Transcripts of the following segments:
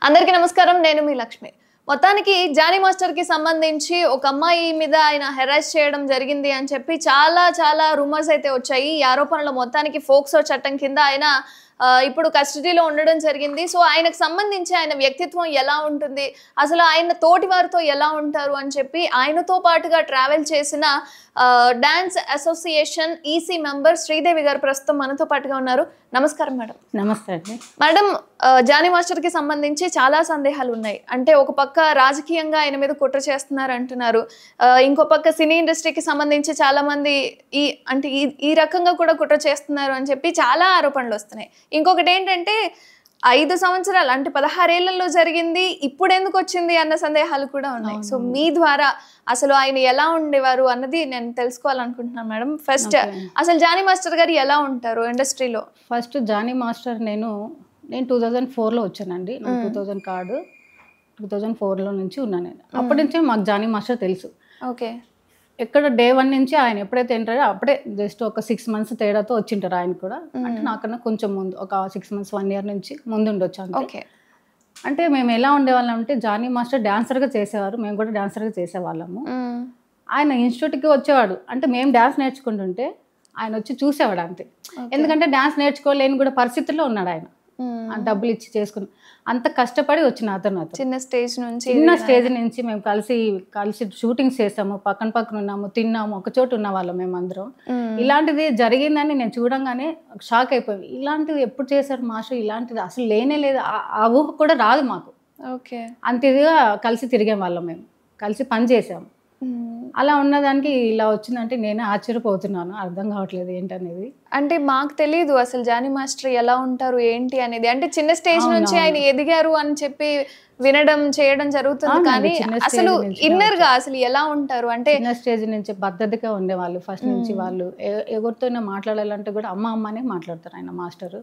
అందరికీ నమస్కారం. నేను మీ లక్ష్మి. మొత్తానికి జానీ మాస్టర్‌కి సంబంధించి ఒక అమ్మాయి మీద ఆయన హెరాస్ చేయడం జరిగింది అని చెప్పి చాలా రూమర్స్ అయితే వచ్చాయి. ఈ ఆరోపణలు మొత్తానికి ఫోక్సో చట్టం కింద ఆయన ఇప్పుడు కస్టడీలో ఉండడం జరిగింది. సో ఆయనకు సంబంధించి ఆయన వ్యక్తిత్వం ఎలా ఉంటుంది, అసలు ఆయన తోటి వారితో ఎలా ఉంటారు అని చెప్పి ఆయనతో పాటుగా ట్రావెల్ చేసిన dance association EC member Sridevi గారు ప్రస్తుతం మనతో పాటుగా ఉన్నారు. నమస్కారం మేడం. నమస్తే అండి మేడం. జానీ మాస్టర్‌కి సంబంధించి చాలా సందేహాలు ఉన్నాయి. అంటే ఒక పక్క రాజకీయంగా ఆయన మీద కుట్ర చేస్తున్నారు అంటున్నారు. ఇంకో పక్క సినీ ఇండస్ట్రీకి సంబంధించి చాలా మంది ఈ రకంగా కూడా కుట్ర చేస్తున్నారు అని చెప్పి చాలా ఆరోపణలు వస్తున్నాయి. ఇంకొకటి ఏంటంటే 5 సంవత్సరాలు అంటే 16 ఏళ్లలో జరిగింది ఇప్పుడు ఎందుకు వచ్చింది అన్న సందేహాలు కూడా ఉన్నాయి. సో మీ ద్వారా అసలు ఆయన ఎలా ఉండేవారు అన్నది నేను తెలుసుకోవాలనుకుంటున్నాను మేడం. ఫస్ట్ అసలు జానీ మాస్టర్ గారు ఎలా ఉంటారు ఇండస్ట్రీలో? ఫస్ట్ జానీ మాస్టర్ నేను 2004లో వచ్చానండి. 2000 కార్డు 2004లో నుంచి ఉన్నాను నేను. అప్పటి నుంచే మాకు జానీ మాస్టర్ తెలుసు. ఓకే. ఎక్కడ డే 1 నుంచి ఆయన ఎప్పుడైతే ఎంటారో అప్పుడే జస్ట్ ఒక 6 months తేడాతో వచ్చింటారు ఆయన కూడా. అంటే నాకన్నా కొంచెం ముందు ఒక 6 months 1 year నుంచి ముందు ఉండొచ్చు అంతే. అంటే మేము ఎలా ఉండేవాళ్ళం అంటే జానీ మాస్టర్ డాన్సర్గా చేసేవారు, మేము కూడా డాన్సర్గా చేసేవాళ్ళము. ఆయన ఇన్స్టిట్యూట్కి వచ్చేవాడు. అంటే మేము డాన్స్ నేర్చుకుంటుంటే ఆయన వచ్చి చూసేవాడు అంతే. ఎందుకంటే డాన్స్ నేర్చుకోలేని కూడా పరిస్థితుల్లో ఉన్నాడు ఆయన. డబ్బులు ఇచ్చి చేసుకుని అంత కష్టపడి వచ్చిన అతను చిన్న స్టేజ్ నుంచి మేము కలిసి షూటింగ్స్ చేసాము, పక్కన ఉన్నాము, తిన్నాము, ఒక చోటు ఉన్న వాళ్ళం మేము అందరం. ఇలాంటిది జరిగిందని నేను చూడంగానే షాక్ అయిపోయింది. ఇలాంటిది ఎప్పుడు చేశారు మాస్టర్, ఇలాంటిది అసలు లేనే లేదు, ఆ ఊహ కూడా రాదు మాకు. అంత ఇదిగా కలిసి తిరిగే వాళ్ళం, మేము కలిసి పని చేసాము. అలా ఉన్నదానికి ఇలా వచ్చిందంటే నేనే ఆశ్చర్యపోతున్నాను, అర్థం కావట్లేదు ఏంటనేది. అంటే మాకు తెలియదు అసలు జానీ మాస్టర్ ఎలా ఉంటారు ఏంటి అనేది. అంటే చిన్న స్టేజ్ నుంచి ఆయన ఎదిగారు అని చెప్పి వినడం చేయడం జరుగుతుంది, కానీ అసలు ఇన్నర్ గా అసలు ఎలా ఉంటారు అంటే చిన్న స్టేజ్ నుంచి పద్ధతిగా ఉండేవాళ్ళు. ఫస్ట్ నుంచి వాళ్ళు ఎవరితో మాట్లాడాలంటే కూడా అమ్మ అమ్మనే మాట్లాడతారు ఆయన మాస్టర్.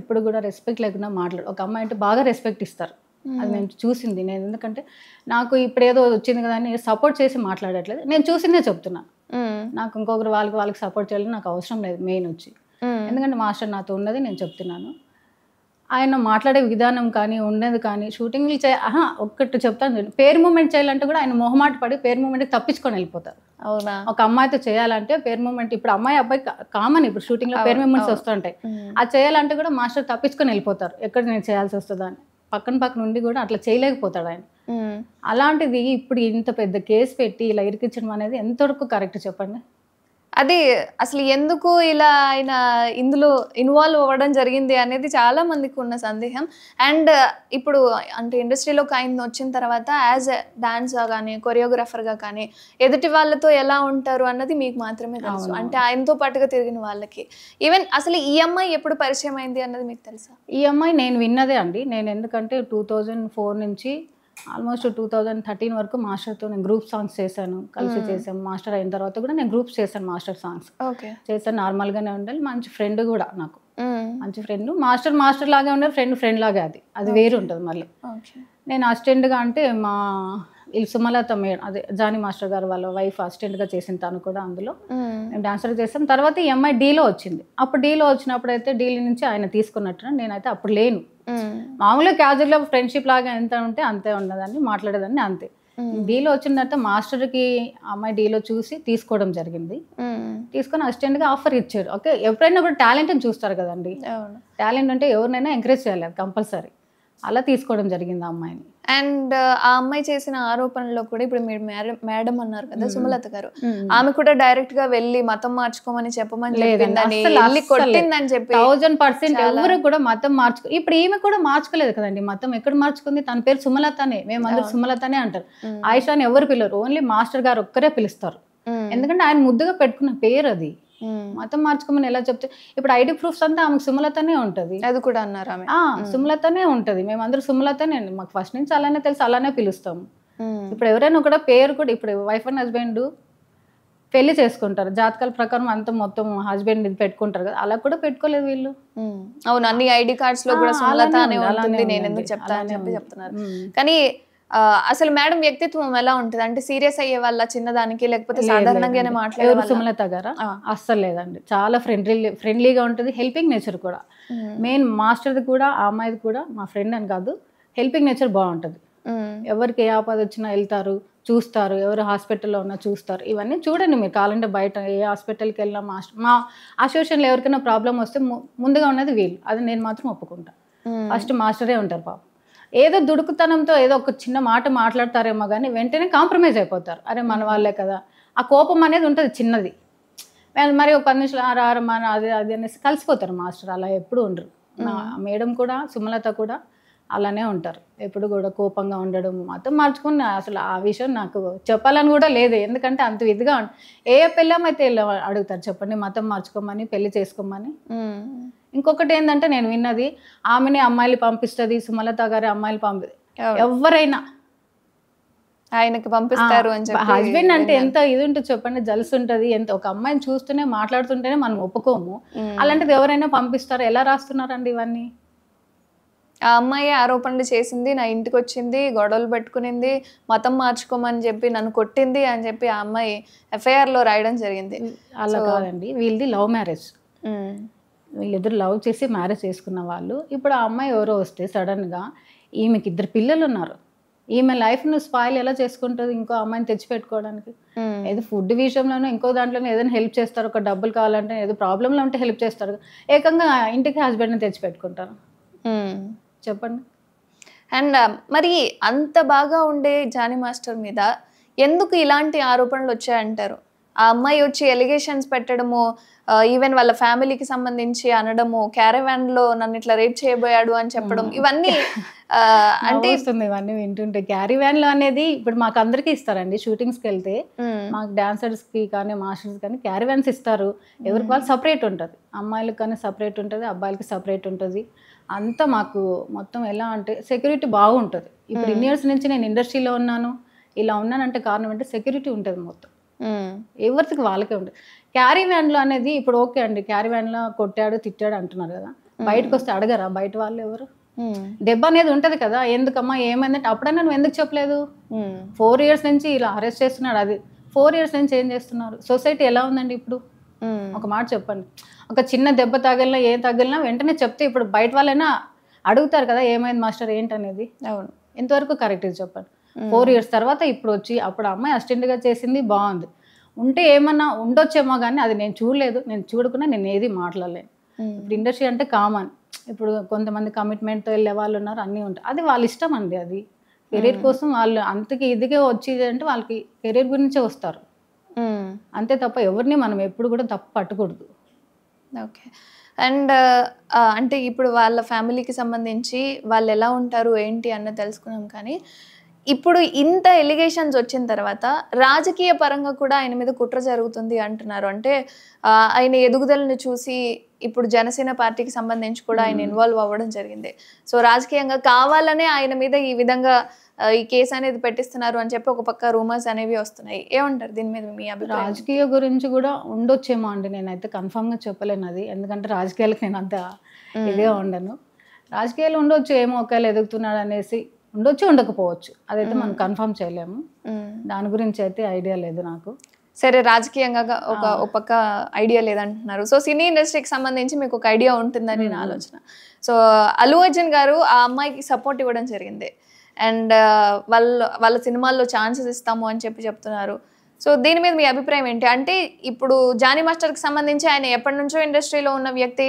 ఎప్పుడు కూడా రెస్పెక్ట్ లేకుండా మాట్లాడు. ఒక అమ్మాయి అంటే బాగా రెస్పెక్ట్ ఇస్తారు, అది నేను చూసింది. నేను ఎందుకంటే నాకు ఇప్పుడు ఏదో వచ్చింది కదా అని సపోర్ట్ చేసి మాట్లాడట్లేదు, నేను చూసిందే చెప్తున్నాను. నాకు ఇంకొకరు వాళ్ళకి సపోర్ట్ చేయాలని నాకు అవసరం లేదు మెయిన్ వచ్చి. ఎందుకంటే మాస్టర్ నాతో ఉన్నది నేను చెప్తున్నాను. ఆయన మాట్లాడే విధానం కానీ ఉండేది కానీ షూటింగ్లు ఒక్కటి చెప్తాను, పేరు మూమెంట్ చేయాలంటే కూడా ఆయన మొహమాట పడి పేరు మూమెంట్కి తప్పించుకొని వెళ్ళిపోతారు. అవునా? ఒక అమ్మాయితో చేయాలంటే పేరు మూమెంట్, ఇప్పుడు అమ్మాయి అబ్బాయి కామన్, ఇప్పుడు షూటింగ్లో పేరు మూమెంట్స్ వస్తుంటాయి, అది చేయాలంటే కూడా మాస్టర్ తప్పించుకొని వెళ్ళిపోతారు. ఎక్కడ నేను చేయాల్సి వస్తుందా అని పక్కన ఉండి కూడా అట్లా చేయలేకపోతాడు ఆయన. అలాంటిది ఇప్పుడు ఇంత పెద్ద కేసు పెట్టి ఇలా ఇరికించడం అనేది ఎంతవరకు కరెక్ట్ చెప్పండి? అది అసలు ఎందుకు ఇలా ఆయన ఇందులో ఇన్వాల్వ్ అవ్వడం జరిగింది అనేది చాలా మందికి ఉన్న సందేహం. అండ్ ఇప్పుడు అంటే ఇండస్ట్రీలోకి ఆయన వచ్చిన తర్వాత యాజ్ ఎ డాన్సర్ కానీ కొరియోగ్రాఫర్గా కానీ ఎదుటి వాళ్ళతో ఎలా ఉంటారు అన్నది మీకు మాత్రమే తెలుసు. అంటే ఆయనతో పాటుగా తిరిగిన వాళ్ళకి. ఈవెన్ అసలు ఈ అమ్మాయి ఎప్పుడు పరిచయం అయింది అన్నది మీకు తెలుసా? ఈ అమ్మాయి నేను విన్నదే అండి. నేను ఎందుకంటే 2004 నుంచి ఆల్మోస్ట్ 2013 వరకు మాస్టర్తో నేను గ్రూప్ సాంగ్స్ చేశాను, కలిసి చేసాను. మాస్టర్ అయిన తర్వాత కూడా నేను గ్రూప్స్ చేశాను, మాస్టర్ సాంగ్స్ చేశాను. నార్మల్గానే ఉండాలి, మంచి ఫ్రెండ్ కూడా నాకు, మంచి ఫ్రెండ్. మాస్టర్ లాగే ఉండాలి, ఫ్రెండ్ లాగే, అది వేరు ఉంటుంది. మళ్ళీ నేను అసిస్టెంట్గా అంటే మా సుమలత మేడం, అదే జానీ మాస్టర్ గారు వాళ్ళ వైఫ్ అసిస్టెంట్గా చేసింది తను కూడా. అందులో మేము డాన్సర్ చేసాం. తర్వాత ఈ అమ్మాయి డీలో వచ్చింది. అప్పుడు డీలో వచ్చినప్పుడు అయితే డీలీ నుంచి ఆయన తీసుకున్నట్టు నేనైతే అప్పుడు లేను. మామూలుగా క్యాజువల్గా ఫ్రెండ్షిప్ లాగా ఎంత ఉంటే అంతే ఉన్నదాన్ని, మాట్లాడేదాన్ని అంతే. డీలో వచ్చిన తర్వాత మాస్టర్కి అమ్మాయి డీలో చూసి తీసుకోవడం జరిగింది. తీసుకొని అసిస్టెంట్గా ఆఫర్ ఇచ్చారు. ఓకే, ఎప్పుడైనా కూడా టాలెంట్ని చూస్తారు కదండి. టాలెంట్ అంటే ఎవరినైనా ఎంకరేజ్ చేయాలి, అది కంపల్సరీ. అలా తీసుకోవడం జరిగింది ఆ అమ్మాయిని. అండ్ ఆ అమ్మాయి చేసిన ఆరోపణలో కూడా ఇప్పుడు మీరు మేడం అన్నారు కదా సుమలత గారు, ఆమె కూడా డైరెక్ట్ గా వెళ్ళి మతం మార్చుకోమని చెప్పమని కొట్టిందని చెప్పి 1000% ఎవరు కూడా మతం మార్చుకో. ఇప్పుడు ఈమె కూడా మార్చుకోలేదు కదండి మతం. ఎక్కడ మార్చుకుంది? తన పేరు సుమలతనే, మేమందరూ సుమలతనే అంటారు. ఆయిషాని ఎవరు పిలవరు, ఓన్లీ మాస్టర్ గారు ఒక్కరే పిలుస్తారు. ఎందుకంటే ఆయన ముద్దుగా పెట్టుకున్న పేరు అది. మతం మార్చుకోమని ఎలా చెప్తే, ఇప్పుడు ఐడి ప్రూఫ్స్ అంతా ఆమెకు సుమలతనే ఉంటుంది. అది కూడా అన్నారు ఆమె. సుమలతనే ఉంటుంది, మేమందరూ సుమలతనే, మాకు ఫస్ట్ నుంచి అలానే తెలుసు, అలానే పిలుస్తాము. ఇప్పుడు ఎవరైనా కూడా పేరు కూడా, ఇప్పుడు వైఫ్ అండ్ హస్బెండ్ పెళ్లి చేసుకుంటారు, జాతకాల ప్రకారం అంతా మొత్తం హస్బెండ్ ఇది పెట్టుకుంటారు కదా, అలా కూడా పెట్టుకోలేదు వీళ్ళు. అవును, అన్ని ఐడి కార్డ్స్ లో కూడా సుమలత అనే ఉంటుంది, నేను ఎందుకు చెప్తా అని చెప్పి చెప్తున్నారు. కానీ అసలు మేడం వ్యక్తిత్వం ఎలా ఉంటుంది? అంటే సీరియస్ అయ్యే వాళ్ళ చిన్నదానికి, లేకపోతే సాధారణంగానే మాట్లాడే? సుమలత గారా అస్సలు లేదండి, చాలా ఫ్రెండ్లీగా ఉంటుంది, హెల్పింగ్ నేచర్ కూడా. మెయిన్ మాస్టర్ది కూడా ఆ అమ్మాయిది కూడా మా ఫ్రెండ్ అని కాదు, హెల్పింగ్ నేచర్ బాగుంటుంది. ఎవరికి ఏ ఆపద వచ్చినా వెళ్తారు, చూస్తారు, ఎవరు హాస్పిటల్లో ఉన్నా చూస్తారు. ఇవన్నీ చూడండి మీరు కావాలంటే బయట ఏ హాస్పిటల్కి వెళ్ళినా మా అసోసియేషన్లో ఎవరికైనా ప్రాబ్లం వస్తే ముందుగా ఉన్నది వీళ్ళు. అది నేను మాత్రం ఒప్పుకుంటా. ఫస్ట్ మాస్టరే ఉంటారు పాపం. ఏదో దుడుకుతనంతో ఏదో ఒక చిన్న మాట మాట్లాడతారేమో కానీ వెంటనే కాంప్రమైజ్ అయిపోతారు. అరే మన వాళ్ళే కదా, ఆ కోపం అనేది ఉంటుంది చిన్నది. మరి ఒక 10 నిమిషాలు మన అది అది అనేసి కలిసిపోతారు మాస్టర్. అలా ఎప్పుడు ఉండరు. మేడం కూడా సుమలత కూడా అలానే ఉంటారు. ఎప్పుడు కూడా కోపంగా ఉండడం మతం మార్చుకుని అసలు ఆ విషయం నాకు చెప్పాలని కూడా లేదు. ఎందుకంటే అంత ఇదిగా ఏ పెళ్ళమైతే అడుగుతారు చెప్పండి మతం మార్చుకోమని, పెళ్లి చేసుకోమని. ఇంకొకటి ఏంటంటే నేను విన్నది, ఆమెనే అమ్మాయిలు పంపిస్తుంది, సుమలత గారి అమ్మాయిలు ఎవరైనా ఆయనకి పంపిస్తారు అని చెప్పి. హస్బెండ్ అంటే ఎంత ఇది ఉంటుంది చెప్పండి, జల్స్ ఉంటుంది. ఎంత ఒక అమ్మాయిని చూస్తూనే మాట్లాడుతుంటేనే మనం ఒప్పుకోము. అలాంటిది ఎవరైనా పంపిస్తారు? ఎలా రాస్తున్నారండి ఇవన్నీ? ఆ అమ్మాయి ఆరోపణలు చేసింది, నా ఇంటికి వచ్చింది, గొడవలు పెట్టుకునింది, మతం మార్చుకోమని చెప్పి నన్ను కొట్టింది అని చెప్పి ఆ అమ్మాయి ఎఫ్ఐఆర్లో రాయడం జరిగింది. అలా కాదండి, వీళ్ళది లవ్ మ్యారేజ్. వీళ్ళిద్దరు లవ్ చేసి మ్యారేజ్ చేసుకున్న వాళ్ళు. ఇప్పుడు ఆ అమ్మాయి ఎవరో వస్తే సడన్గా ఈమెకి 2 పిల్లలు ఉన్నారు. ఈమె లైఫ్ను స్పాయిల్ ఎలా చేసుకుంటుంది ఇంకో అమ్మాయిని తెచ్చిపెట్టుకోవడానికి? ఏదో ఫుడ్ విషయంలోనో ఇంకో దాంట్లోనే ఏదైనా హెల్ప్ చేస్తారు. ఒక డబ్బులు కావాలంటే ఏదో ప్రాబ్లంలో ఉంటే హెల్ప్ చేస్తారు. ఏకంగా ఇంటికి హస్బెండ్ని తెచ్చిపెట్టుకుంటారు. చెప్పండి. అండ్ మరి అంత బాగా ఉండే జానీ మాస్టర్ మీద ఎందుకు ఇలాంటి ఆరోపణలు వచ్చాయంటారు? ఆ అమ్మాయి వచ్చి ఎలిగేషన్స్ పెట్టడము, ఈవెన్ వాళ్ళ ఫ్యామిలీకి సంబంధించి అనడము, క్యారవాన్లో నన్ను ఇట్లా రేప్ చేయబోయాడు అని చెప్పడం, ఇవన్నీ అంటే ఇవన్నీ వింటుంటే క్యారవాన్లో అనేది ఇప్పుడు మాకు అందరికీ ఇస్తారండి. షూటింగ్స్కి వెళ్తే మాకు డాన్సర్స్కి కానీ మాస్టర్స్ కానీ క్యారవాన్స్ ఇస్తారు. ఎవరికి వాళ్ళు సపరేట్ ఉంటుంది. అమ్మాయిలకు కానీ సపరేట్ ఉంటుంది, అబ్బాయిలకి సపరేట్ ఉంటుంది. అంతా మాకు మొత్తం ఎలా అంటే సెక్యూరిటీ బాగుంటుంది. ఇప్పుడు ఇన్ని ఇయర్స్ నుంచి నేను ఇండస్ట్రీలో ఉన్నాను, ఇలా ఉన్నానంటే కారణం అంటే సెక్యూరిటీ ఉంటుంది మొత్తం. ఎవరికి వాళ్ళకే ఉంటుంది. క్యారీవ్యాన్లో అనేది ఇప్పుడు ఓకే అండి, క్యారీవ్యాన్లో కొట్టాడు తిట్టాడు అంటున్నారు కదా, బయటకు వస్తే అడగరా బయట వాళ్ళు ఎవరు? దెబ్బ అనేది ఉంటుంది కదా, ఎందుకమ్మా ఏమైందంటే అప్పుడైనా నువ్వు ఎందుకు చెప్పలేదు? 4 years నుంచి ఇలా అరెస్ట్ చేస్తున్నాడు. అది 4 years నుంచి ఏం చేస్తున్నారు? సొసైటీ ఎలా ఉందండి ఇప్పుడు? ఒక మాట చెప్పండి. ఒక చిన్న దెబ్బ తగిలినా ఏం తగిలినా వెంటనే చెప్తే ఇప్పుడు బయట వాళ్ళైనా అడుగుతారు కదా ఏమైంది మాస్టర్ ఏంటనేది. అవును, ఎంతవరకు కరెక్ట్ ఇది చెప్పండి. 4 years తర్వాత ఇప్పుడు వచ్చి అప్పుడు అమ్మాయి అసిస్టెంట్గా చేసింది బాగుంది, ఉంటే ఏమన్నా ఉండొచ్చేమో కానీ అది నేను చూడలేదు. నేను చూడకుండా నేను ఏది మాట్లాడలేను. ఇప్పుడు ఇండస్ట్రీ అంటే కామన్. ఇప్పుడు కొంతమంది కమిట్మెంట్తో వెళ్ళే వాళ్ళు ఉన్నారు, అన్నీ ఉంటాయి. అది వాళ్ళ ఇష్టం అండి. అది కెరీర్ కోసం వాళ్ళు అంతకి ఇదిగా వచ్చేది అంటే వాళ్ళకి కెరీర్ గురించే వస్తారు అంతే తప్ప ఎవరిని మనం ఎప్పుడు కూడా తప్పు పట్టకూడదు. ఓకే. అండ్ అంటే ఇప్పుడు వాళ్ళ ఫ్యామిలీకి సంబంధించి వాళ్ళు ఎలా ఉంటారు ఏంటి అన్నది తెలుసుకున్నాం. కానీ ఇప్పుడు ఇంత ఎలిగేషన్స్ వచ్చిన తర్వాత రాజకీయ పరంగా కూడా ఆయన మీద కుట్ర జరుగుతుంది అంటున్నారు. అంటే ఆయన ఎదుగుదలను చూసి ఇప్పుడు జనసేన పార్టీకి సంబంధించి కూడా ఆయన ఇన్వాల్వ్ అవ్వడం జరిగింది. సో రాజకీయంగా కావాలనే ఆయన మీద ఈ విధంగా ఈ కేసు అనేది పెట్టిస్తున్నారు అని చెప్పి ఒక పక్క రూమర్స్ అనేవి వస్తున్నాయి. ఏమంటారు దీని మీద మీ అభిప్రాయం? రాజకీయ గురించి కూడా ఉండొచ్చేమో అండి, నేనైతే కన్ఫామ్గా చెప్పలేను అది. ఎందుకంటే రాజకీయాలకు నేను అంత ఇదే ఉండను. రాజకీయాలు ఉండొచ్చు, ఏమో ఒకవేళ ఎదుగుతున్నాడు అనేసి ఉండొచ్చు, ఉండకపోవచ్చు. అదైతే మనం కన్ఫర్మ్ చేయలేము. దాని గురించి అయితే ఐడియా లేదు నాకు. సరే, రాజకీయంగా ఒక పక్క ఐడియా లేదంటున్నారు. సో సినీ ఇండస్ట్రీకి సంబంధించి మీకు ఒక ఐడియా ఉంటుందని నా ఆలోచన. సో అల్లు అర్జున్ గారు ఆ అమ్మాయికి సపోర్ట్ ఇవ్వడం జరిగింది. అండ్ వాళ్ళ సినిమాల్లో ఛాన్సెస్ ఇస్తాము అని చెప్తున్నారు. సో దీని మీద మీ అభిప్రాయం ఏంటి? అంటే ఇప్పుడు జానీ మాస్టర్కి సంబంధించి ఆయన ఎప్పటి నుంచో ఇండస్ట్రీలో ఉన్న వ్యక్తి,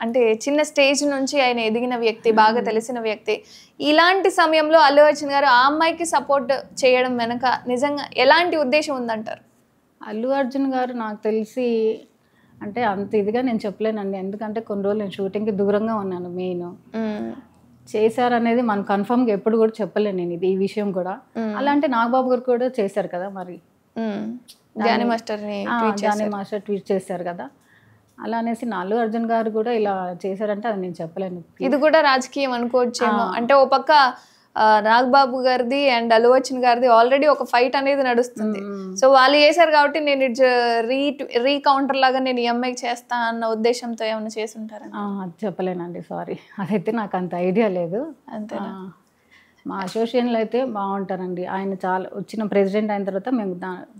అంటే చిన్న స్టేజ్ నుంచి ఆయన ఎదిగిన వ్యక్తి, బాగా తెలిసిన వ్యక్తి. ఇలాంటి సమయంలో అల్లు అర్జున్ గారు ఆ అమ్మాయికి సపోర్ట్ చేయడం వెనక నిజంగా ఎలాంటి ఉద్దేశం ఉందంటారు? అల్లు అర్జున్ గారు నాకు తెలిసి అంటే అంత ఇదిగా నేను చెప్పలేనండి. ఎందుకంటే కొన్ని రోజులు నేను షూటింగ్కి దూరంగా ఉన్నాను. మెయిన్ చేశారనేది మనం కన్ఫర్మ్గా ఎప్పుడు కూడా చెప్పలేను నేను ఈ విషయం కూడా. అలాంటి నాగబాబు గారు కూడా చేశారు కదా, మరి జానీ మాస్టర్ ట్వీట్ చేశారు కదా. అలా అనేసి అల్లు అర్జున్ గారు కూడా ఇలా చేశారంటే అది నేను చెప్పలేను. ఇది కూడా రాజకీయం అనుకోవచ్చేమో. అంటే ఓ పక్క నాగబాబు గారిది అండ్ అల్లు అర్జున్ గారిది ఆల్రెడీ ఒక ఫైట్ అనేది నడుస్తుంది. సో వాళ్ళు చేశారు కాబట్టి నేను రీకౌంటర్ లాగా నేను ఈఎంఐకి చేస్తా అన్న ఉద్దేశంతో ఏమైనా చేసి ఉంటారా? చెప్పలేనండి, సారీ. అదైతే నాకు అంత ఐడియా లేదు. అంతేనా? మా అసోసియేషన్లో అయితే బాగుంటారండి. ఆయన చాలా వచ్చిన ప్రెసిడెంట్ అయిన తర్వాత మేము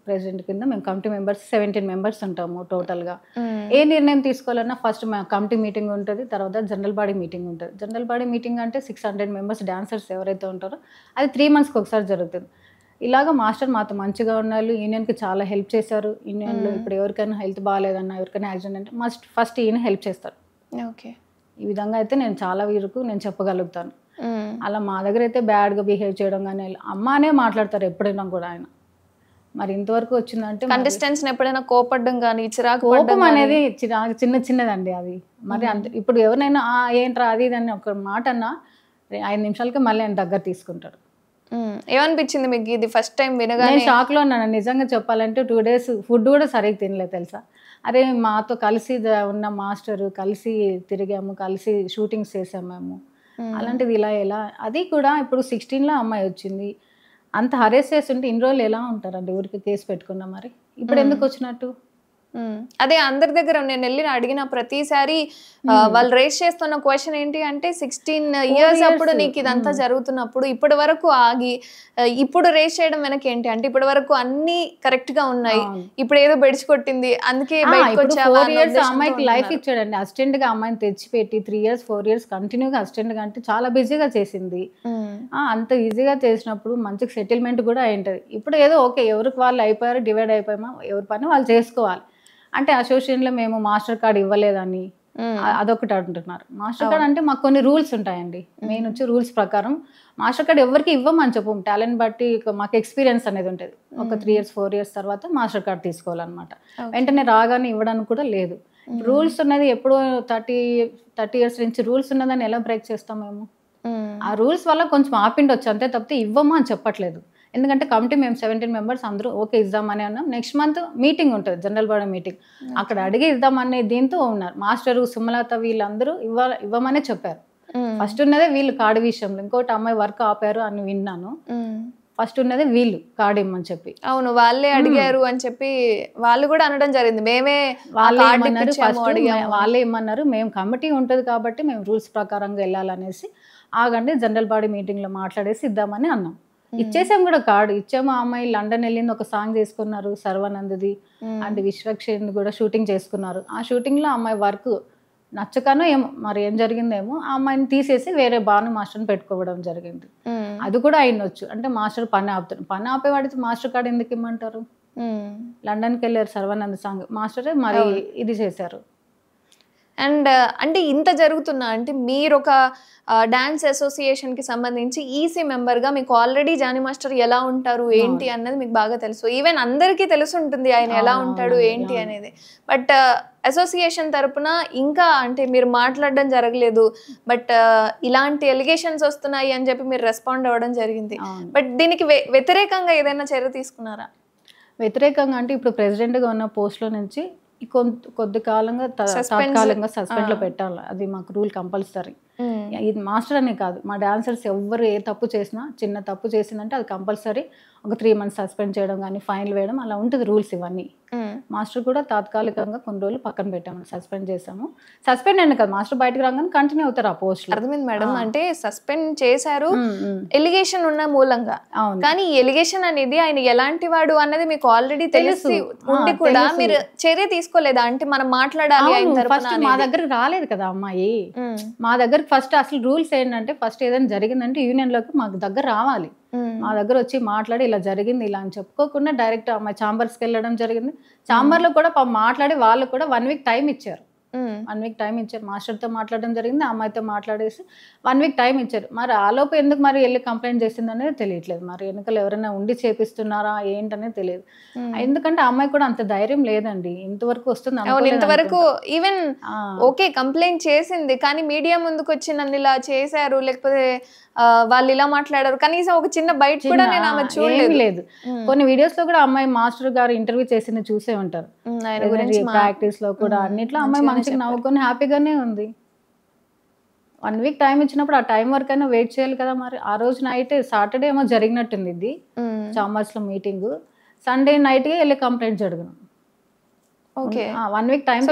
ప్రెసిడెంట్ కింద మేము కమిటీ మెంబర్స్ 17 మెంబర్స్ ఉంటాము టోటల్గా. ఏ నిర్ణయం తీసుకోవాలన్నా ఫస్ట్ మా కమిటీ మీటింగ్ ఉంటుంది, తర్వాత జనరల్ బాడీ మీటింగ్ ఉంటుంది. జనరల్ బాడీ మీటింగ్ అంటే 600 మెంబర్స్ డాన్సర్స్ ఎవరైతే ఉంటారో అది 3 మంత్స్కి ఒకసారి జరుగుతుంది. ఇలాగ మాస్టర్ మాతో మంచిగా ఉన్నారు, యూనియన్కి చాలా హెల్ప్ చేశారు. యూనియన్లో ఇప్పుడు ఎవరికైనా హెల్త్ బాగాలేదన్నా, ఎవరికైనా యాక్సిడెంట్ అంటే ఫస్ట్ ఈయన హెల్ప్ చేస్తారు. ఓకే, ఈ విధంగా అయితే నేను చాలా వరకు నేను చెప్పగలుగుతాను. అలా మా దగ్గర అయితే బ్యాడ్గా బిహేవ్ చేయడం కానీ అమ్మ అనే మాట్లాడతారు ఎప్పుడైనా కూడా ఆయన. మరి ఇంతవరకు వచ్చిందంటే కంటెస్టెంట్స్ ఎప్పుడైనా కోపడ్డం కానీ చిరాకు కోపం అనేది చిన్నదండి అది. మరి అంత ఇప్పుడు ఎవరినైనా ఏంట్రా అది ఇది అని ఒక మాట అన్నా 5 నిమిషాలకి మళ్ళీ ఆయన దగ్గర తీసుకుంటారు. ఏమనిపించింది మీకు ఇది ఫస్ట్ టైం వినగానే? నేను షాక్లో ఉన్నాను నిజంగా చెప్పాలంటే. 2 days ఫుడ్ కూడా సరిగ్గా తినలేదు తెలుసా. అరే మాతో కలిసి ఉన్న మాస్టరు, కలిసి తిరిగాము, కలిసి షూటింగ్స్ చేసాము మేము. అలాంటిది ఇలా ఎలా, అది కూడా ఇప్పుడు 16లో అమ్మాయి వచ్చింది. అంత హరేస్ చేస్తుంటే ఇన్ని రోజులు ఎలా ఉంటారండి ఊరికి కేసు పెట్టుకున్నా? మరి ఇప్పుడు ఎందుకు వచ్చినట్టు? అదే అందరి దగ్గర నేను వెళ్ళి అడిగిన ప్రతిసారి వాళ్ళు రేస్ చేస్తున్న క్వశ్చన్ ఏంటి అంటే 16 years అప్పుడు నీకు ఇదంతా జరుగుతున్నప్పుడు ఇప్పటి వరకు ఆగి ఇప్పుడు రేస్ చేయడం వెనక ఏంటి అంటే ఇప్పటి వరకు అన్ని కరెక్ట్ గా ఉన్నాయి, ఇప్పుడు ఏదో బెడిచి కొట్టింది అందుకే బయటకు వచ్చావా? 4 years అమ్మాయికి లైఫ్ ఇచ్చాడండి. అసిస్టెంట్ గా అమ్మాయిని తెచ్చిపెట్టి 3 years 4 years కంటిన్యూగా అసిస్టెంట్ గా అంటే చాలా బిజీగా చేసింది. అంత ఈజీగా చేసినప్పుడు మంచి సెటిల్మెంట్ కూడా అయింటది. ఇప్పుడు ఏదో ఓకే ఎవరికి వాళ్ళు అయిపోయారు, డివైడ్ అయిపోయామా, ఎవరి పని వాళ్ళు చేసుకోవాలి. అంటే అసోసియేషన్లో మేము మాస్టర్ కార్డ్ ఇవ్వలేదని అదొకటి అంటున్నారు. మాస్టర్ కార్డ్ అంటే మాకు కొన్ని రూల్స్ ఉంటాయండి. మెయిన్ వచ్చి రూల్స్ ప్రకారం మాస్టర్ కార్డ్ ఎవరికి ఇవ్వమని చెప్పం. టాలెంట్ బట్టి మాకు ఎక్స్పీరియన్స్ అనేది ఉంటుంది. ఒక 3 years 4 years తర్వాత మాస్టర్ కార్డ్ తీసుకోవాలన్నమాట. వెంటనే రాగానే ఇవ్వడానికి కూడా లేదు. రూల్స్ ఉన్నది ఎప్పుడో 30 years నుంచి రూల్స్ ఉన్నదని ఎలా బ్రేక్ చేస్తాం మేము? ఆ రూల్స్ వల్ల కొంచెం ఆపిండొచ్చు అంతే తప్పితే ఇవ్వమా అని చెప్పట్లేదు. ఎందుకంటే కమిటీ మేము 17 మెంబర్స్ అందరూ ఓకే ఇద్దామని అన్నాం. నెక్స్ట్ మంత్ మీటింగ్ ఉంటుంది, జనరల్ బాడీ మీటింగ్. అక్కడ అడిగి ఇద్దామనే దీంతో ఉన్నారు. మాస్టరు, సుమలత వీళ్ళందరూ ఇవ్వమనే చెప్పారు. ఫస్ట్ ఉన్నదే వీళ్ళు కార్డు విషయంలో. ఇంకోటి అమ్మాయి వర్క్ ఆపారు అని విన్నాను. ఫస్ట్ ఉన్నదే వీళ్ళు కార్డు ఇమ్మని చెప్పి. అవును, వాళ్ళే అడిగారు అని చెప్పి వాళ్ళు కూడా అనడం జరిగింది. మేమే వాళ్ళే ఇమ్మన్నారు. మేము కమిటీ ఉంటుంది కాబట్టి మేము రూల్స్ ప్రకారంగా వెళ్ళాలనేసి ఆగండి జనరల్ బాడీ మీటింగ్లో మాట్లాడేసి ఇద్దామని అన్నాం. ఇచ్చేసాం కూడా కార్డు ఇచ్చాము. ఆ అమ్మాయి లండన్ వెళ్ళింది, ఒక సాంగ్ చేసుకున్నారు సర్వానందది అండ్ విశ్వక్షేణ్ కూడా షూటింగ్ చేసుకున్నారు. ఆ షూటింగ్లో అమ్మాయి వర్క్ నచ్చకనో ఏమో మరి ఏం జరిగిందేమో ఆ అమ్మాయిని తీసేసి వేరే భాను మాస్టర్ని పెట్టుకోవడం జరిగింది. అది కూడా అయినొచ్చు. అంటే మాస్టర్ పని ఆపుతాడు. పని ఆపేవాడికి మాస్టర్ కార్డు ఎందుకు ఇమ్మంటారు? లండన్కి వెళ్ళారు సర్వానంద్ సాంగ్ మాస్టరే మరి ఇది చేశారు. అండ్ అంటే ఇంత జరుగుతున్నా అంటే మీరు ఒక డాన్స్ అసోసియేషన్కి సంబంధించి ఈసీ మెంబర్గా మీకు ఆల్రెడీ జానీ మాస్టర్ ఎలా ఉంటారు ఏంటి అన్నది మీకు బాగా తెలుసు. ఈవెన్ అందరికీ తెలుసు ఉంటుంది ఆయన ఎలా ఉంటాడు ఏంటి అనేది. బట్ అసోసియేషన్ తరపున ఇంకా అంటే మీరు మాట్లాడడం జరగలేదు. బట్ ఇలాంటి ఎలిగేషన్స్ వస్తున్నాయి అని చెప్పి మీరు రెస్పాండ్ అవ్వడం జరిగింది. బట్ దీనికి వ్యతిరేకంగా ఏదైనా చర్య తీసుకున్నారా? వ్యతిరేకంగా అంటే ఇప్పుడు ప్రెసిడెంట్గా ఉన్న పోస్ట్లో నుంచి కొద్ది కాలంగా తాత్కాలికంగా సస్పెండ్లో పెట్టాలి. అది మాకు రూల్ కంపల్సరీ. ఇది మాస్టర్ అనే కాదు, మా డాన్సర్స్ ఎవరు ఏ తప్పు చేసినా, చిన్న తప్పు చేసిందంటే అది కంపల్సరీ ఒక 3 months సస్పెండ్ చేయడం కానీ ఫైన్ వేయడం అలా ఉంటుంది రూల్స్ ఇవన్నీ. మాస్టర్ కూడా తాత్కాలికంగా కొన్ని రోజులు పక్కన పెట్టాము, సస్పెండ్ చేసాము. సస్పెండ్ అయినా కదా మాస్టర్ బయటకు రాగానే కంటిన్యూ అవుతారు ఆ పోస్ట్. అర్థమైంది మేడం. అంటే సస్పెండ్ చేశారు ఎలిగేషన్ ఉన్న మూలంగా. కానీ ఈ ఎలిగేషన్ అనేది ఆయన ఎలాంటి వాడు అన్నది మీకు ఆల్రెడీ తెలిసి ఉండి కూడా మీరు చర్య తీసుకోలేదా? అంటే మనం మాట్లాడాలి. ఫస్ట్ మా దగ్గర రాలేదు కదా అమ్మాయి. మా దగ్గర ఫస్ట్ అసలు రూల్స్ ఏంటంటే ఫస్ట్ ఏదైనా జరిగిందంటే యూనియన్లోకి మాకు దగ్గర రావాలి. మా దగ్గర వచ్చి మాట్లాడి ఇలా జరిగింది ఇలా అని చెప్పుకోకుండా డైరెక్ట్ అమ్మాయి ఛాంబర్స్కి వెళ్ళడం జరిగింది. ఛాంబర్లో కూడా మాట్లాడి వాళ్ళు కూడా 1 week టైం ఇచ్చారు. 1 week టైం ఇచ్చారు. మాస్టర్తో మాట్లాడడం జరిగింది, అమ్మాయితో మాట్లాడేసి 1 week టైం ఇచ్చారు. మరి ఆలోపు ఎందుకు మరి వెళ్ళి కంప్లైంట్ చేసింది అనేది తెలియట్లేదు. మరి వెనకాల ఎవరైనా ఉండి చేపిస్తున్నారా ఏంటనేది తెలియదు. ఎందుకంటే అమ్మాయి కూడా అంత ధైర్యం లేదండి. ఇంతవరకు వస్తుంది ఇంతవరకు ఈవెన్ ఓకే కంప్లైంట్ చేసింది కానీ మీడియా ముందుకు వచ్చి నన్ను ఇలా చేశారు లేకపోతే వాళ్ళు ఇలా మాట్లాడారు కనీసం ఒక చిన్న బయట కూడా నేను ఆమె చూడలేదు. కొన్ని వీడియోస్ లో కూడా అమ్మాయి మాస్టర్ గారు ఇంటర్వ్యూ చేసింది చూసే ఉంటారు. ప్రాక్టీస్ లో కూడా అన్నిట్లో అమ్మాయి మంచిగా నవ్వుకొని హ్యాపీగానే ఉంది. 1 week టైం ఇచ్చినప్పుడు ఆ టైం వరకు అయినా వెయిట్ చేయాలి కదా. మరి ఆ రోజు నైట్ సాటర్డే ఏమో జరిగినట్టుంది ఇది చాంబర్స్ లో మీటింగ్. సండే నైట్ గా వెళ్ళి కంప్లైంట్ జరిగిన. ఓకే 1 week టైం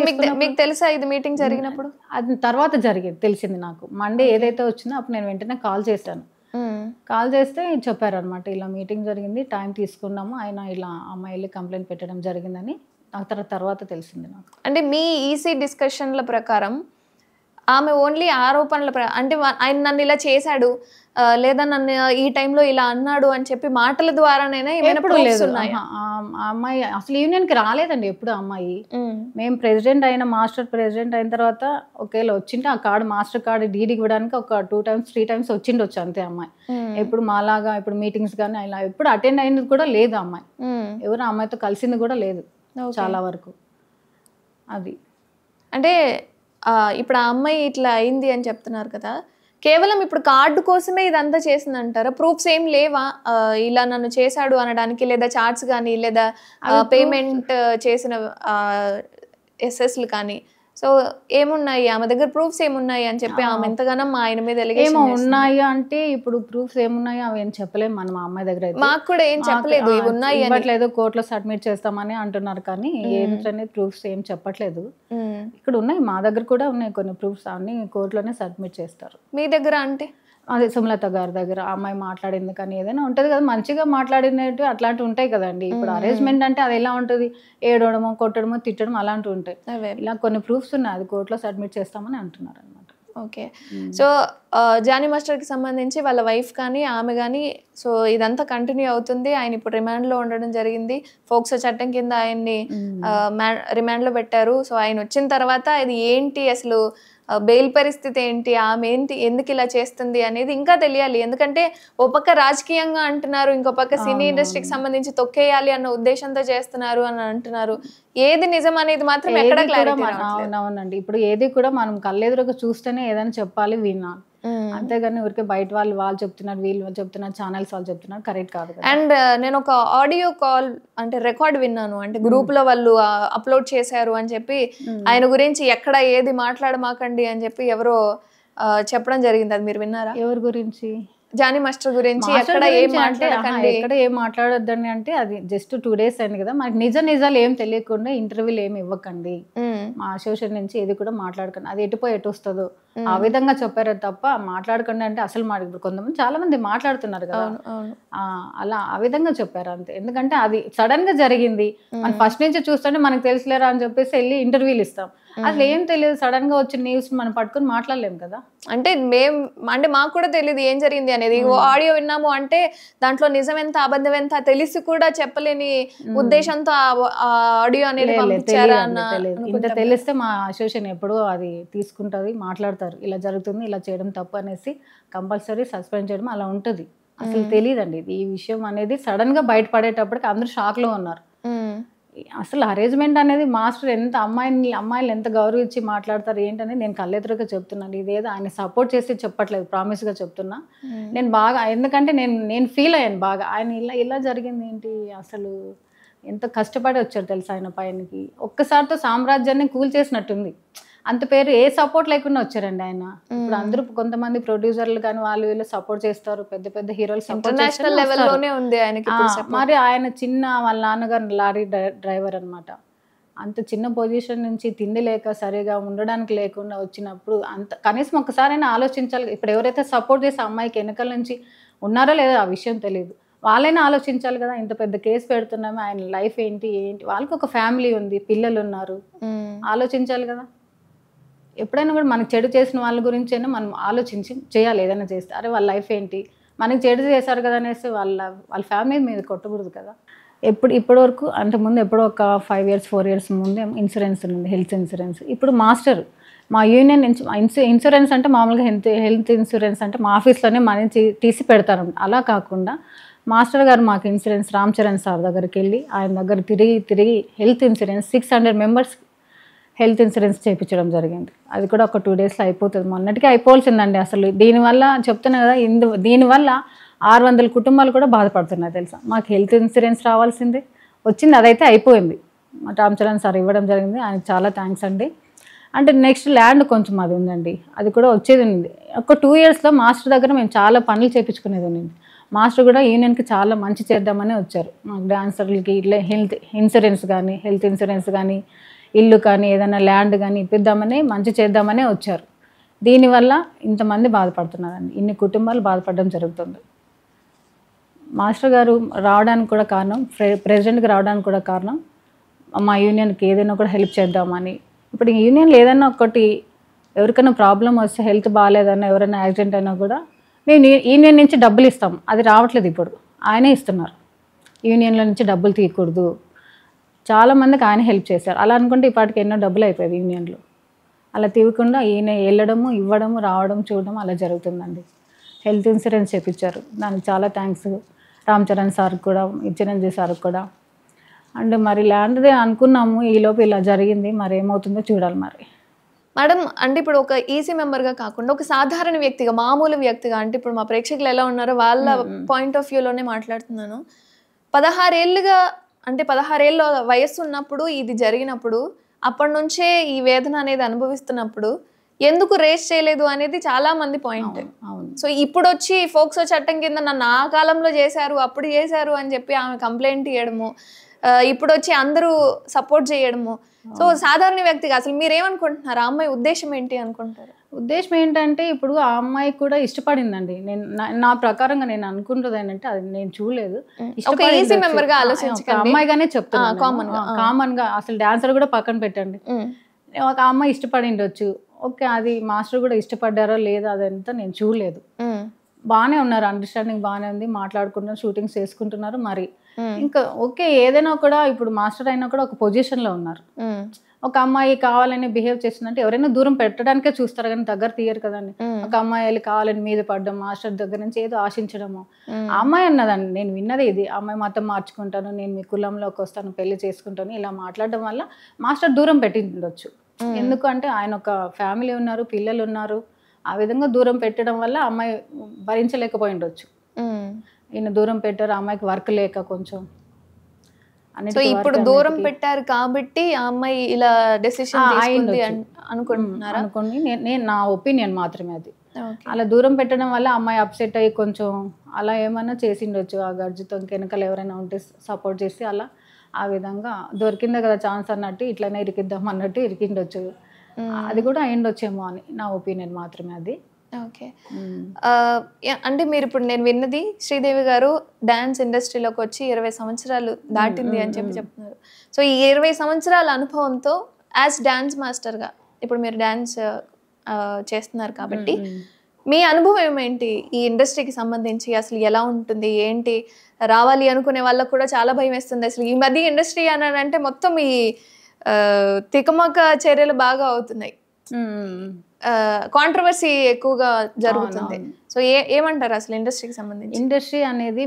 మీకు తెలుసా ఇది మీటింగ్ జరిగినప్పుడు? అది తర్వాత జరిగేది తెలిసింది నాకు. మండే ఏదైతే వచ్చిందో అప్పుడు నేను వెంటనే కాల్ చేశాను. కాల్ చేస్తే చెప్పారనమాట, ఇలా మీటింగ్ జరిగింది, టైం తీసుకున్నాము, ఆయన ఇలా అమ్మాయిలు కంప్లైంట్ పెట్టడం జరిగిందని నాకు తర్వాత తెలిసింది నాకు. అంటే మీ ఈసీ డిస్కషన్ల ప్రకారం ఆమె ఓన్లీ ఆరోపణల అంటే ఆయన నన్ను ఇలా చేశాడు లేదా నన్ను ఈ టైంలో ఇలా అన్నాడు అని చెప్పి మాటల ద్వారానైనా ఏమైనా ప్రూఫ్స్ ఉన్నాయా? ఆ అమ్మాయి అసలు యూనియన్కి రాలేదండి ఎప్పుడు. అమ్మాయి మేము ప్రెసిడెంట్ అయిన మాస్టర్ ప్రెసిడెంట్ అయిన తర్వాత ఒకవేళ వచ్చింటే ఆ కార్డు మాస్టర్ కార్డు డీడీకి ఇవ్వడానికి ఒక 2 times 3 times వచ్చిండొచ్చు అంతే. అమ్మాయి ఎప్పుడు మాలాగా ఇప్పుడు మీటింగ్స్ కానీ ఇలా ఎప్పుడు అటెండ్ అయినది కూడా లేదు. అమ్మాయి ఎవరు అమ్మాయితో కలిసింది కూడా లేదు చాలా వరకు. అది అంటే ఇప్పుడు ఆ అమ్మాయి ఇట్లా అయింది అని చెప్తున్నారు కదా, కేవలం ఇప్పుడు కార్డు కోసమే ఇదంతా చేసింది అంటారా? ప్రూఫ్స్ ఏం లేవా ఇలా నన్ను చేశాడు అనడానికి, లేదా చార్ట్స్ కానీ లేదా పేమెంట్ చేసిన ఎస్ఎస్లు కానీ, సో ఏమున్నాయి ఆమె దగ్గర ప్రూఫ్స్ ఏమున్నాయి అని చెప్పి ఆమె ఎంతగానో మా ఆయన మీద ఏమో ఉన్నాయి అంటే ఇప్పుడు ప్రూఫ్స్ ఏమున్నాయో అవి ఏం చెప్పలేము మనం. ఆ అమ్మాయి దగ్గర మాకు కూడా ఏం చెప్పలేదు, ఇవ్వట్లేదు, కోర్టులో సబ్మిట్ చేస్తామని అంటున్నారు కానీ ఏంటనే ప్రూఫ్స్ ఏం చెప్పట్లేదు. ఇక్కడ ఉన్నాయి, మా దగ్గర కూడా ఉన్నాయి కొన్ని ప్రూఫ్స్, అన్ని కోర్టులోనే సబ్మిట్ చేస్తారు. మీ దగ్గర అంటే అదే సుమలత గారి దగ్గర అమ్మాయి మాట్లాడింది కానీ ఏదైనా ఉంటుంది కదా, మంచిగా మాట్లాడినట్టు అట్లాంటివి ఉంటాయి కదండి. ఇప్పుడు అరేంజ్మెంట్ అంటే అది ఎలా ఉంటుంది, ఏడవడమో కొట్టడమో తిట్టడం అలాంటివి ఉంటాయి. ఇలా కొన్ని ప్రూఫ్స్ ఉన్నాయి, అది కోర్టులో సబ్మిట్ చేస్తామని అంటున్నారు అనమాట. ఓకే, సో జానీ మాస్టర్కి సంబంధించి వాళ్ళ వైఫ్ కానీ ఆమె కానీ సో ఇదంతా కంటిన్యూ అవుతుంది. ఆయన ఇప్పుడు రిమాండ్లో ఉండడం జరిగింది. ఫోక్సో చట్టం కింద ఆయన్ని రిమాండ్లో పెట్టారు. సో ఆయన వచ్చిన తర్వాత ఇది ఏంటి అసలు బెయిల్ పరిస్థితి ఏంటి, ఆమె ఏంటి, ఎందుకు ఇలా చేస్తుంది అనేది ఇంకా తెలియాలి. ఎందుకంటే ఓ పక్క రాజకీయంగా అంటున్నారు, ఇంకో పక్క సినీ ఇండస్ట్రీకి సంబంధించి తొక్కేయాలి అన్న ఉద్దేశంతో చేస్తున్నారు అని అంటున్నారు. ఏది నిజం అనేది మాత్రం ఎక్కడ క్లారిటీ రావట్లేదు. అవునండి, ఇప్పుడు ఏది కూడా మనం కళ్ళెదురుగా చూస్తేనే ఏదైనా చెప్పాలి, వినాలి. అంతేగాని ఊరికే బయట వాళ్ళు చెప్తున్నారు, వీళ్ళు చెప్తున్నారు, ఛానల్స్ వాళ్ళు చెప్తున్నారు, కరెక్ట్ కాదు. అండ్ నేను ఒక ఆడియో కాల్ అంటే రికార్డ్ విన్నాను, అంటే గ్రూప్ లో వాళ్ళు అప్లోడ్ చేశారు అని చెప్పి ఆయన గురించి ఎక్కడ ఏది మాట్లాడమాకండి అని చెప్పి ఎవరో చెప్పడం జరిగింది. అది మీరు విన్నారా? ఎవరి గురించి? జానీ మాస్టర్ గురించి ఎక్కడ ఏం మాట్లాడొద్దండి అంటే అది జస్ట్ 2 days అయింది కదా, మనకి నిజాలు ఏం తెలియకుండా ఇంటర్వ్యూలు ఏమి ఇవ్వకండి, మా అసోసియేషన్ నుంచి ఏది కూడా మాట్లాడకండి, అది ఎటుపోయి ఎటు వస్తుందో ఆ విధంగా చెప్పారు తప్ప మాట్లాడకండి అంటే అసలు కొంతమంది చాలా మంది మాట్లాడుతున్నారు కదా, అలా ఆ విధంగా చెప్పారు అంతే. ఎందుకంటే అది సడన్ గా జరిగింది, మనం ఫస్ట్ నుంచి చూస్తుంటే మనకు తెలుసులేరా అని చెప్పేసి వెళ్ళి ఇంటర్వ్యూలు ఇస్తాం. అసలు ఏం తెలియదు, సడన్ గా వచ్చిన న్యూస్ మనం పట్టుకుని మాట్లాడలేము కదా. అంటే మాకు కూడా తెలియదు ఏం జరిగింది అనేది. ఆడియో విన్నాము అంటే దాంట్లో నిజం ఎంత అబద్ధం ఎంత తెలిసి కూడా చెప్పలేని ఉద్దేశంతో ఆడియో అనేది పంపించారా అన్న. ఇంత తెలిస్తే మా అసోసియేషన్ ఎప్పుడూ అది తీసుకుంటది, మాట్లాడతారు, ఇలా జరుగుతుంది, ఇలా చేయడం తప్పు అనేసి కంపల్సరీ సస్పెండ్ చేయడం అలా ఉంటుంది. అసలు తెలియదండి ఈ విషయం అనేది. సడన్ గా బయటపడేటప్పటికి అందరూ షాక్ లో ఉన్నారు. అసలు అరేంజ్మెంట్ అనేది మాస్టర్ ఎంత అమ్మాయిలు ఎంత గౌరవించి మాట్లాడతారు ఏంటనేది నేను కళ్ళెదురుగా చెప్తున్నాను. ఇదేదో ఆయన సపోర్ట్ చేసి చెప్పట్లేదు, ప్రామిస్గా చెప్తున్నా. నేను బాగా, ఎందుకంటే నేను ఫీల్ అయ్యాను బాగా. ఆయన ఇలా జరిగింది ఏంటి, అసలు ఎంత కష్టపడి వచ్చారు తెలుసా ఆయన పైనకి. ఒక్కసారితో సామ్రాజ్యాన్ని కూల్చేసినట్టుంది. అంత పేరు ఏ సపోర్ట్ లేకుండా వచ్చారండి ఆయన. ఇప్పుడు అందరూ కొంతమంది ప్రొడ్యూసర్లు కానీ వాళ్ళు వీళ్ళు సపోర్ట్ చేస్తారు, పెద్ద పెద్ద హీరోలు సపోర్ట్ చేస్తారు. మరి ఆయన వాళ్ళ నాన్నగారు లారీ డ్రైవర్ అనమాట. అంత చిన్న పొజిషన్ నుంచి తిండి లేక సరిగా ఉండడానికి లేకుండా వచ్చినప్పుడు కనీసం ఒక్కసారైనా ఆలోచించాలి. ఇప్పుడు ఎవరైతే సపోర్ట్ చేసే అమ్మాయికి వెనకాల నుంచి ఉన్నారో లేదో ఆ విషయం తెలియదు, వాళ్ళైనా ఆలోచించాలి కదా. ఇంత పెద్ద కేసు పెడుతున్నాము, ఆయన లైఫ్ ఏంటి, వాళ్ళకి ఒక ఫ్యామిలీ ఉంది, పిల్లలు ఉన్నారు, ఆలోచించాలి కదా. ఎప్పుడైనా కూడా మనకు చెడు చేసిన వాళ్ళ గురించి అయినా మనం ఆలోచించి చేయాలి. ఏదైనా చేస్తే అరే వాళ్ళ లైఫ్ ఏంటి, మనకి చెడు చేశారు కదా అనేసి వాళ్ళ ఫ్యామిలీ మీద కొట్టకూడదు కదా. ఇప్పటి వరకు అంతకుముందు ఎప్పుడో ఒక 5 years 4 years ముందే ఇన్సూరెన్స్ ఉంది, హెల్త్ ఇన్సూరెన్స్. ఇప్పుడు మాస్టర్ మా యూనియన్ ఇన్సూరెన్స్ అంటే మామూలుగా హెల్త్ ఇన్సూరెన్స్ అంటే మా ఆఫీస్లోనే మనీ తీసి పెడతారు. అలా కాకుండా మాస్టర్ గారు మాకు ఇన్సూరెన్స్ రామ్ చరణ్ సార్ దగ్గరికి వెళ్ళి ఆయన దగ్గర తిరిగి health insurance 600 members health insurance చేయించడం జరిగింది. అది కూడా ఒక 2 daysలో అయిపోతుంది. మొన్నటికి అయిపోవాల్సిందండి. అసలు దీనివల్ల చెప్తున్నా కదా, దీనివల్ల 600 కుటుంబాలు కూడా బాధపడుతున్నాయి తెలుసా. మాకు హెల్త్ ఇన్సూరెన్స్ రావాల్సింది వచ్చింది, అదైతే అయిపోయింది. రామ్ చరణ్ సార్ ఇవ్వడం జరిగింది, ఆయనకు చాలా థ్యాంక్స్ అండి. అంటే నెక్స్ట్ ల్యాండ్ కొంచెం అది ఉందండి, అది కూడా వచ్చేది ఉంది. ఒక 2 yearsలో మాస్టర్ దగ్గర మేము చాలా పనులు చేయించుకునేది ఉంది. మాస్టర్ కూడా యూనియన్కి చాలా మంచి చేద్దామని వచ్చారు. మాకు డాన్సర్లకి హెల్త్ ఇన్సూరెన్స్ కానీ ఇల్లు కానీ ఏదైనా ల్యాండ్ కానీ ఇప్పిద్దామని మంచి చేద్దామనే వచ్చారు. దీనివల్ల ఇంతమంది బాధపడుతున్నారండి, ఇన్ని కుటుంబాలు బాధపడడం జరుగుతుంది. మాస్టర్ గారు రావడానికి కూడా కారణం, ప్రెసిడెంట్గా రావడానికి కూడా కారణం మా యూనియన్కి ఏదైనా కూడా హెల్ప్ చేద్దామని. ఇప్పుడు ఈ యూనియన్లో ఏదైనా ఒకటి ఎవరికైనా ప్రాబ్లం వస్తే, హెల్త్ బాగాలేదన్నా, ఎవరైనా యాక్సిడెంట్ అయినా కూడా మేము యూనియన్ నుంచి డబ్బులు ఇస్తాం. అది రావట్లేదు ఇప్పుడు, ఆయనే ఇస్తున్నారు. యూనియన్లో నుంచి డబ్బులు తీయకూడదు, చాలామందికి ఆయన హెల్ప్ చేశారు. అలా అనుకుంటే ఇప్పటికి ఎన్నో డబ్బులు అయిపోయాయి యూనియన్లో. అలా తీయకుండా ఈయన వెళ్ళడము, ఇవ్వడము, రావడం, చూడడం అలా జరుగుతుందండి. హెల్త్ ఇన్సూరెన్స్ చేయించారు, దానికి చాలా థ్యాంక్స్ రామ్ చరణ్ సార్కి కూడా, చిరంజీవి సార్కి కూడా. అండ్ మరి ల్యాండ్దే అనుకున్నాము, ఈలోపు ఇలా జరిగింది, మరి ఏమవుతుందో చూడాలి మరి. మేడం, అంటే ఇప్పుడు ఒక ఈసీ మెంబర్గా కాకుండా ఒక సాధారణ వ్యక్తిగా, మామూలు వ్యక్తిగా, అంటే ఇప్పుడు మా ప్రేక్షకులు ఎలా ఉన్నారో వాళ్ళ పాయింట్ ఆఫ్ వ్యూలోనే మాట్లాడుతున్నాను. 16 ఏళ్ళుగా, అంటే 16 ఏళ్ళ వయస్సు ఉన్నప్పుడు ఇది జరిగినప్పుడు, అప్పటి నుంచే ఈ వేదన అనేది అనుభవిస్తున్నప్పుడు ఎందుకు రేస్ చేయలేదు అనేది చాలా మంది పాయింట్. సో ఇప్పుడు వచ్చి ఫోక్సో చట్టం కింద నన్ను ఆ కాలంలో చేశారు, అప్పుడు చేశారు అని చెప్పి ఆమె కంప్లైంట్ ఇవ్వడము, ఇప్పుడు వచ్చి అందరూ సపోర్ట్ చేయడము. సో సాధారణ వ్యక్తిగా అసలు మీరేమనుకుంటున్నారు? ఆ అమ్మాయి ఉద్దేశం ఏంటి అనుకుంటారు? ఉద్దేశం ఏంటంటే, ఇప్పుడు ఆ అమ్మాయి కూడా ఇష్టపడిందండి. నేను నా ప్రకారంగా నేను అనుకుంటుంది ఏంటంటే, అది నేను చూడలేదు, అమ్మాయిగానే చెప్తాను. కామన్ గా అసలు డాన్సర్ కూడా పక్కన పెట్టండి, ఒక అమ్మాయి ఇష్టపడిండొచ్చు. ఓకే, అది మాస్టర్ కూడా ఇష్టపడ్డారో లేదో అదంతా నేను చూడలేదు. బాగానే ఉన్నారు, అండర్స్టాండింగ్ బాగానే ఉంది, మాట్లాడుకుంటున్నారు, షూటింగ్స్ చేసుకుంటున్నారు. మరి ఇంకా ఓకే, ఏదైనా కూడా ఇప్పుడు మాస్టర్ అయినా కూడా ఒక పొజిషన్ లో ఉన్నారు. ఒక అమ్మాయి కావాలని బిహేవ్ చేస్తుందంటే ఎవరైనా దూరం పెట్టడానికే చూస్తారు, కానీ దగ్గర తీయరు కదండి. ఒక అమ్మాయి కావాలని మీద పడడం, మాస్టర్ దగ్గర నుంచి ఏదో ఆశించడము. ఆ అమ్మాయి అన్నదండి, నేను విన్నది ఇది, అమ్మాయి మతం మార్చుకుంటాను, నేను మీ కులంలోకి వస్తాను, పెళ్లి చేసుకుంటాను, ఇలా మాట్లాడడం వల్ల మాస్టర్ దూరం పెట్టిండొచ్చు. ఎందుకంటే ఆయన ఒక ఫ్యామిలీ ఉన్నారు, పిల్లలు ఉన్నారు, ఆ విధంగా దూరం పెట్టడం వల్ల అమ్మాయి భరించలేకపోయి ఉండొచ్చు. ఈయన దూరం పెట్టారు, అమ్మాయికి వర్క్ లేక కొంచెం. సో ఇప్పుడు దూరం పెట్టారు కాబట్టి ఆ అమ్మాయి ఇలా డెసిషన్ తీసుకుంది అనుకుంటున్నారా? అనుకోండి, నేను నా ఒపీనియన్ మాత్రమే అది. అలా దూరం పెట్టడం వల్ల అమ్మాయి అప్సెట్ అయ్యి కొంచెం అలా ఏమన్నా చేసిండొచ్చు. ఆ గర్జుతో వెనకాల ఎవరైనా ఉంటే సపోర్ట్ చేసి అలా ఆ విధంగా దొరికిందే కదా ఛాన్స్ అన్నట్టు ఇట్లనే ఇరికిద్దాం అన్నట్టు ఇరికిండొచ్చు. అది కూడా అయిండొచ్చేమో అని నా ఒపీనియన్ మాత్రమే అది. ఓకే, అంటే మీరు ఇప్పుడు నేను విన్నది శ్రీదేవి గారు డాన్స్ ఇండస్ట్రీలోకి వచ్చి 20 సంవత్సరాలు దాటింది అని చెప్పి చెప్తున్నారు. సో ఈ 20 సంవత్సరాల అనుభవంతో యాజ్ డాన్స్ మాస్టర్గా ఇప్పుడు మీరు డాన్స్ చేస్తున్నారు కాబట్టి మీ అనుభవం ఏంటి ఈ ఇండస్ట్రీకి సంబంధించి? అసలు ఎలా ఉంటుంది ఏంటి? రావాలి అనుకునే వాళ్ళకు కూడా చాలా భయం వేస్తుంది. అసలు ఈ మధ్య ఇండస్ట్రీ అని అంటే మొత్తం ఈ తికమక చర్యలు బాగా అవుతున్నాయి, కాంట్రవర్సీ ఎక్కువగా జరుగుతుంది. సో ఏమంటారు అసలు ఇండస్ట్రీకి సంబంధించి? ఇండస్ట్రీ అనేది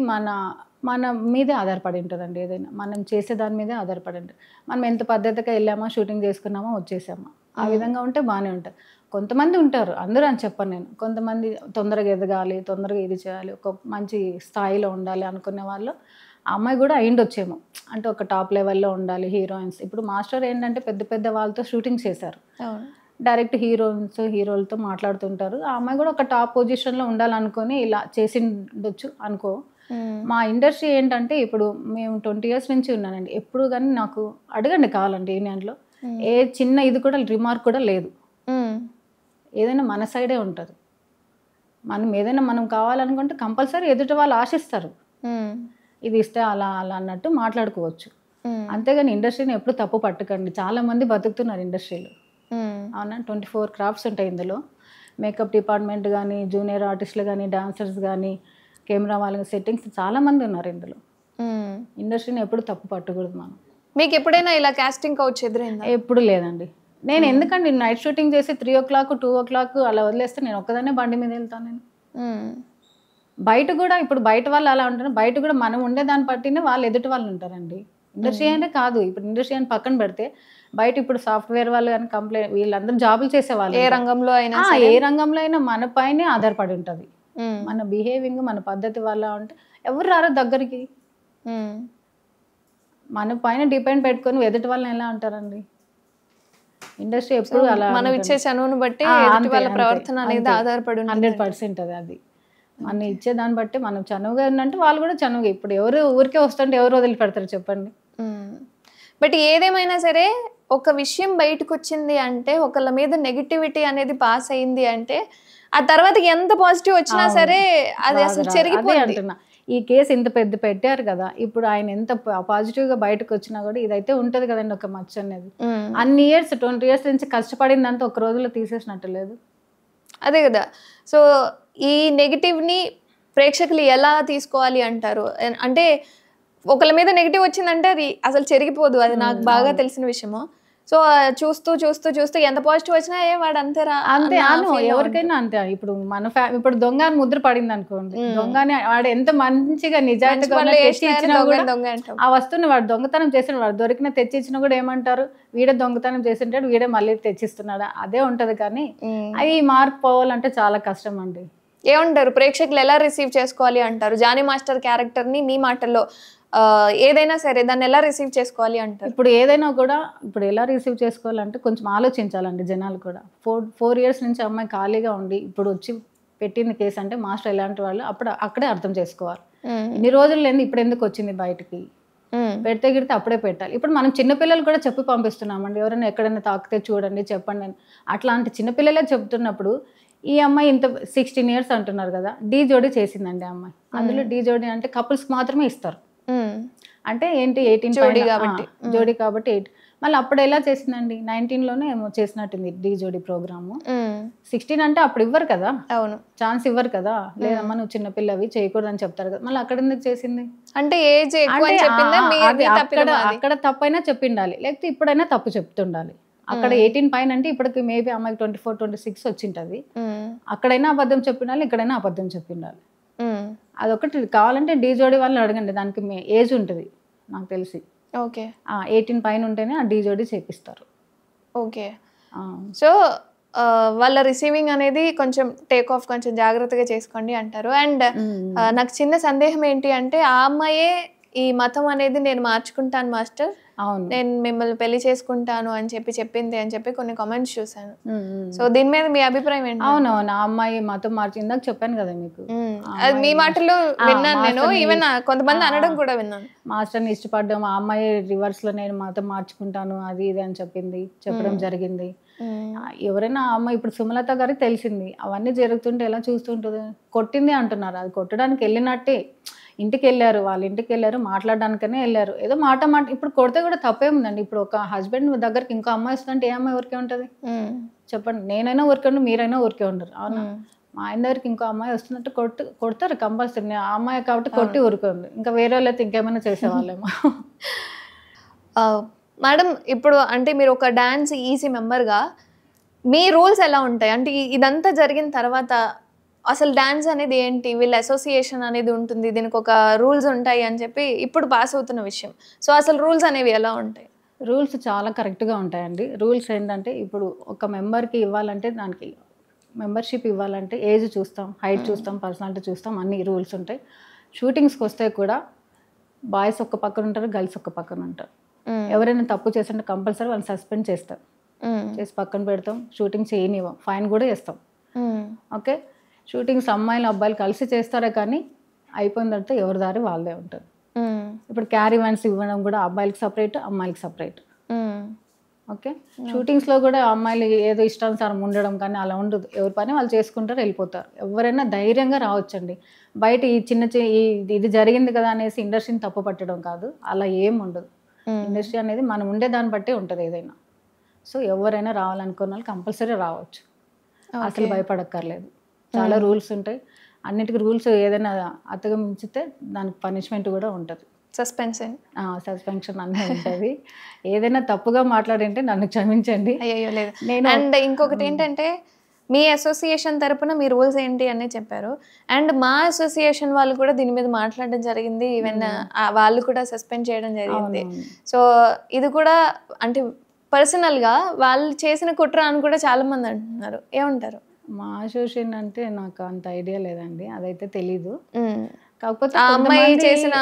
మన మీదే ఆధారపడి ఉంటుందండి. ఏదైనా మనం చేసే దాని మీదే ఆధారపడి ఉంటుంది. మనం ఎంత పద్ధతిగా వెళ్ళామా, షూటింగ్ చేసుకున్నామా, వచ్చేసామా, ఆ విధంగా ఉంటే బాగానే ఉంటుంది. కొంతమంది ఉంటారు, అందరూ అని చెప్పను నేను, కొంతమంది తొందరగా ఎదగాలి, తొందరగా ఇది చేయాలి, ఒక మంచి స్థాయిలో ఉండాలి అనుకునే వాళ్ళు ఆ అమ్మాయి కూడా అయిండొచ్చేమో. అంటే ఒక టాప్ లెవెల్లో ఉండాలి, హీరోయిన్స్. ఇప్పుడు మాస్టర్ ఏంటంటే పెద్ద పెద్ద వాళ్ళతో షూటింగ్ చేశారు, డైరెక్ట్ హీరోలతో మాట్లాడుతుంటారు. ఆ అమ్మాయి కూడా ఒక టాప్ పొజిషన్లో ఉండాలనుకొని ఇలా చేసిండొచ్చు అనుకో. మా ఇండస్ట్రీ ఏంటంటే ఇప్పుడు మేము 20 years నుంచి ఉన్నానండి. ఎప్పుడు కానీ నాకు అడగండి కావాలంటే యూనియన్లో ఏ చిన్న ఇది కూడా రిమార్క్ కూడా లేదు. ఏదైనా మన సైడే ఉంటుంది. మనం ఏదైనా మనం కావాలనుకుంటే కంపల్సరీ ఎదుటి వాళ్ళు ఆశిస్తారు, ఇది ఇస్తే అలా అలా అన్నట్టు మాట్లాడుకోవచ్చు. అంతేగాని ఇండస్ట్రీని ఎప్పుడు తప్పు పట్టకండి. చాలామంది బతుకుతున్నారు ఇండస్ట్రీలో, అవునా. 24 క్రాఫ్ట్స్ ఉంటాయి ఇందులో. మేకప్ డిపార్ట్మెంట్ కానీ, జూనియర్ ఆర్టిస్టులు కానీ, డాన్సర్స్ కానీ, కెమెరా వాళ్ళకి సెట్టింగ్స్ చాలామంది ఉన్నారు ఇందులో. ఇండస్ట్రీని ఎప్పుడు తప్పు పట్టకూడదు మనం. మీకు ఎప్పుడైనా ఇలా కాస్టింగ్ కౌచ్ ఎదురైందా? ఎప్పుడు లేదండి. నేను ఎందుకండి నైట్ షూటింగ్ చేసి 3 o'clock 2 o'clock అలా వదిలేస్తే నేను ఒక్కదాన్నే బండి మీద వెళ్తాను. నేను బయట కూడా ఇప్పుడు బయట వాళ్ళు అలా ఉంటారు, బయట కూడా మనం ఉండే దాన్ని బట్టినే వాళ్ళు ఎదుటి వాళ్ళు ఉంటారండి. ఇండస్ట్రీ అనే కాదు, ఇప్పుడు ఇండస్ట్రీ అని పక్కన పెడితే బయట ఇప్పుడు సాఫ్ట్వేర్ వాళ్ళు కానీ కంప్లైంట్ వీళ్ళందరూ జాబులు చేసేవాళ్ళు, ఏ రంగంలో అయినా మన పైనే ఆధారపడి ఉంటుంది. మన బిహేవింగ్, మన పద్ధతి వల్ల ఉంటే ఎవరు రారో దగ్గరికి. మన పైన డిపెండ్ పెట్టుకొని ఎదుటి వాళ్ళని ఎలా అంటారండి. ఇండస్ట్రీ ఎప్పుడు అలా మనం ఇచ్చే చనువును బట్టి వాళ్ళ ప్రవర్తన అనేది ఆధారపడి 100% అది. మనం ఇచ్చే దాన్ని బట్టి మనం చనువుగా ఉన్నట్టు వాళ్ళు కూడా చనువుగా. ఇప్పుడు ఎవరు ఊరికే వస్తుంటే ఎవరు వదిలిపెడతారు చెప్పండి. బట్ ఏదేమైనా సరే ఒక విషయం బయటకు వచ్చింది అంటే, ఒకళ్ళ మీద నెగిటివిటీ అనేది పాస్ అయింది అంటే, ఆ తర్వాత ఎంత పాజిటివ్ వచ్చినా సరే అది అసలు చెరిగిపోతుంది. ఈ కేసు ఇంత పెద్ద పెట్టారు కదా, ఇప్పుడు ఆయన ఎంత పాజిటివ్గా బయటకు వచ్చినా కూడా ఇదైతే ఉంటుంది కదండి ఒక మచ్చ అనేది. అన్ని ఇయర్స్ 20 years నుంచి కష్టపడిందంతా ఒక రోజులో తీసేసినట్టు లేదు. అదే కదా. సో ఈ నెగిటివ్ని ప్రేక్షకులు ఎలా తీసుకోవాలి అంటారు? అంటే ఒకళ్ళ మీద నెగిటివ్ వచ్చిందంటే అది అసలు చెరిగిపోదు, అది నాకు బాగా తెలిసిన విషయము. సో చూస్తూ చూస్తూ చూస్తూ ఎంత పాజిటివ్ వచ్చినా వాడు అంతేరా అంతే అను, ఎవరికైనా అంతే. ఇప్పుడు మన ఇప్పుడు దొంగ అని ముద్ర పడింది అనుకోండి, దొంగని వాడు ఎంత మంచిగా నిజాయితీగా తెచ్చి ఇచ్చినా కూడా ఆ వస్తువుని వాడు దొంగతనం చేసిన వాడు దొరికిన తెచ్చి ఇచ్చినా కూడా ఏమంటారు, వీడే దొంగతనం చేసింటాడు, వీడే మళ్ళీ తెచ్చిస్తున్నాడా, అదే ఉంటది. కానీ అవి మార్పు పోవాలంటే చాలా కష్టం అండి. ఏమంటారు ప్రేక్షకులు ఎలా రిసీవ్ చేసుకోవాలి అంటారు? జానీ మాస్టర్ క్యారెక్టర్ని మీ మాటల్లో ఏదైనా సరే దాన్ని ఎలా రిసీవ్ చేసుకోవాలి అంటారు? ఇప్పుడు ఏదైనా కూడా ఇప్పుడు ఎలా రిసీవ్ చేసుకోవాలంటే కొంచెం ఆలోచించాలండి జనాలు కూడా. 4 years నుంచి అమ్మాయి ఖాళీగా ఉండి ఇప్పుడు వచ్చి పెట్టింది కేసు అంటే మాస్టర్ ఎలాంటి వాళ్ళు అక్కడే అర్థం చేసుకోవాలి. ఇన్ని రోజులు లేదు ఇప్పుడు ఎందుకు వచ్చింది బయటికి, పెడితే గిడితే అప్పుడే పెట్టాలి. ఇప్పుడు మనం చిన్నపిల్లలు కూడా చెప్పి పంపిస్తున్నామండి, ఎవరైనా ఎక్కడైనా తాకితే చూడండి చెప్పండి అని. అట్లాంటి చిన్నపిల్లలే చెప్తున్నప్పుడు ఈ అమ్మాయి ఇంత 16 years అంటున్నారు కదా, డీ జోడీ చేసిందండి అమ్మాయి. అందులో డీ జోడీ అంటే కపుల్స్కి మాత్రమే ఇస్తారు. అంటే ఏంటి 18 జోడీ కాబట్టి 8. మళ్ళీ అప్పుడు ఎలా చేసిందండి, 19లోనే ఏమో చేసినట్టుంది డీ జోడీ ప్రోగ్రాము. 16 అంటే అప్పుడు ఇవ్వరు కదా, అవును ఛాన్స్ ఇవ్వరు కదా, లేదమ్మా నువ్వు చిన్నపిల్లవి చేయకూడదు అని చెప్తారు కదా, మళ్ళీ అక్కడ ఎందుకు చేసింది అంటే ఏజ్ అక్కడ తప్పైనా చెప్పిండాలి, లేకపోతే ఇప్పుడైనా తప్పు చెప్తుండాలి. అక్కడ 18 పైన అంటే ఇప్పటికి మేబీ అమ్మాయికి 24, 26 వచ్చింటది. అక్కడైనా అబద్ధం చెప్పిండాలి, ఇక్కడైనా అబద్ధం చెప్పిండాలి. అదొకటి. కావాలంటే డీ జోడీ వాళ్ళని అడగండి, దానికి ఏజ్ ఉంటుంది నాకు తెలిసి. ఓకే 18 పైన ఉంటేనే ఆ డీ జోడీ చేపిస్తారు. ఓకే. సో వాళ్ళ రిసీవింగ్ అనేది కొంచెం టేక్ ఆఫ్ కొంచెం జాగ్రత్తగా చేసుకోండి అంటారు. అండ్ నాకు చిన్న సందేహం ఏంటి అంటే ఆ అమ్మాయే ఈ మతం అనేది నేను మార్చుకుంటాను మాస్టర్, నేను మిమ్మల్ని పెళ్లి చేసుకుంటాను అని చెప్పింది అని చెప్పి కొన్ని కామెంట్స్ చూసాను. సో దీని మీద మీ అభిప్రాయం ఏంటి? అవునవును, ఆ అమ్మాయి మతం మార్చి ఇందాక చెప్పాను కదా మీకు, అది మీ మాటలు విన్నాను నేను, ఈవెన్ కొంతమంది అనడం కూడా విన్నాను. మాస్టర్ని ఇష్టపడ్డాం, ఆ అమ్మాయి రివర్స్ లో నేను మతం మార్చుకుంటాను అది ఇది అని చెప్పడం జరిగింది. ఎవరైనా ఆ అమ్మాయి ఇప్పుడు సుమలత గారికి తెలిసింది, అవన్నీ జరుగుతుంటే ఎలా చూస్తుంటుంది, కొట్టింది అంటున్నారు, అది కొట్టడానికి వెళ్ళినట్టే. ఇంటికి వెళ్ళారు, వాళ్ళ ఇంటికి వెళ్ళారు, మాట్లాడడానికనే వెళ్ళారు, ఏదో మాట ఇప్పుడు కొడితే కూడా తప్పేముందండి. ఇప్పుడు ఒక హస్బెండ్ దగ్గరికి ఇంకో అమ్మాయి వస్తుందంటే ఏ అమ్మాయి ఊరికే ఉంటుంది చెప్పండి? నేనైనా ఊరికే ఉండు, మీరైనా ఊరికే ఉండరు, అవునా? మా ఆయన దగ్గరికి ఇంకో అమ్మాయి వస్తుందంటే కొడతారు కంపల్సరీ. ఆ అమ్మాయి కాబట్టి కొట్టి ఊరికే ఉంది, ఇంకా వేరే వాళ్ళైతే ఇంకేమైనా చేసేవాళ్ళేమో. మేడం ఇప్పుడు అంటే మీరు ఒక డాన్స్ ఈసీ మెంబర్గా మీ రూల్స్ ఎలా ఉంటాయి? అంటే ఇదంతా జరిగిన తర్వాత అసలు డాన్స్ అనేది ఏంటి, వీళ్ళ అసోసియేషన్ అనేది ఉంటుంది, దీనికి ఒక రూల్స్ ఉంటాయి అని చెప్పి ఇప్పుడు పాస్ అవుతున్న విషయం. సో అసలు రూల్స్ అనేవి ఎలా ఉంటాయి? రూల్స్ చాలా కరెక్ట్గా ఉంటాయండి. రూల్స్ ఏంటంటే ఇప్పుడు ఒక మెంబర్కి ఇవ్వాలంటే దానికి మెంబర్షిప్ ఇవ్వాలంటే ఏజ్ చూస్తాం, హైట్ చూస్తాం, పర్సనాలిటీ చూస్తాం, అన్ని రూల్స్ ఉంటాయి. షూటింగ్స్కి వస్తే కూడా బాయ్స్ ఒక పక్కన ఉంటారు, గర్ల్స్ ఒక పక్కన ఉంటారు. ఎవరైనా తప్పు చేస్తుంటే కంపల్సరీ వాళ్ళని సస్పెండ్ చేస్తారు, చేసి పక్కన పెడతాం, షూటింగ్ చేయనివ్వం, ఫైన్ కూడా వేస్తాం. ఓకే, షూటింగ్స్ అమ్మాయిలు అబ్బాయిలు కలిసి చేస్తారే కానీ అయిపోయిన తర్వాత ఎవరి దారి వాళ్ళదే ఉంటుంది. ఇప్పుడు క్యారీ వ్యాన్స్ ఇవ్వడం కూడా అబ్బాయిలకి సపరేట్, అమ్మాయిలకి సపరేట్. ఓకే, షూటింగ్స్లో కూడా అమ్మాయిలు ఏదో ఇష్టానుసారం ఉండడం కానీ అలా ఉండదు, ఎవరి పని వాళ్ళు చేసుకుంటారు, వెళ్ళిపోతారు. ఎవరైనా ధైర్యంగా రావచ్చండి బయట. ఈ ఇది జరిగింది కదా అనేసి ఇండస్ట్రీని తప్పు పట్టడం కాదు, అలా ఏం ఉండదు. ఇండస్ట్రీ అనేది మనం ఉండే దాన్ని బట్టే ఉంటుంది ఏదైనా. సో ఎవరైనా రావాలనుకున్న వాళ్ళు కంపల్సరీ రావచ్చు, అసలు భయపడక్కర్లేదు. చాలా రూల్స్ ఉంటాయి, అన్నిటికీ రూల్స్ ఏదైనా అతిగమించితే దానికి పనిష్మెంట్ కూడా ఉంటుంది, సస్పెన్షన్ అన్నీ ఉంటుంది. ఏదైనా తప్పుగా మాట్లాడింటే నన్ను క్షమించండి. అయ్యో లేదు. అండ్ ఇంకొకటి ఏంటంటే మీ అసోసియేషన్ తరపున మీ రూల్స్ ఏంటి అని చెప్పారు, అండ్ మా అసోసియేషన్ వాళ్ళు కూడా దీని మీద మాట్లాడడం జరిగింది, ఈవెన్ వాళ్ళు కూడా సస్పెండ్ చేయడం జరిగింది. సో ఇది కూడా అంటే పర్సనల్గా వాళ్ళు చేసిన కుట్ర అని కూడా చాలా మంది అంటున్నారు, ఏమంటారు? మా అసోసియేషన్ అంటే నాకు అంత ఐడియా లేదండి, అదైతే తెలీదు. కాకపోతే ఆ అమ్మాయి చేసిన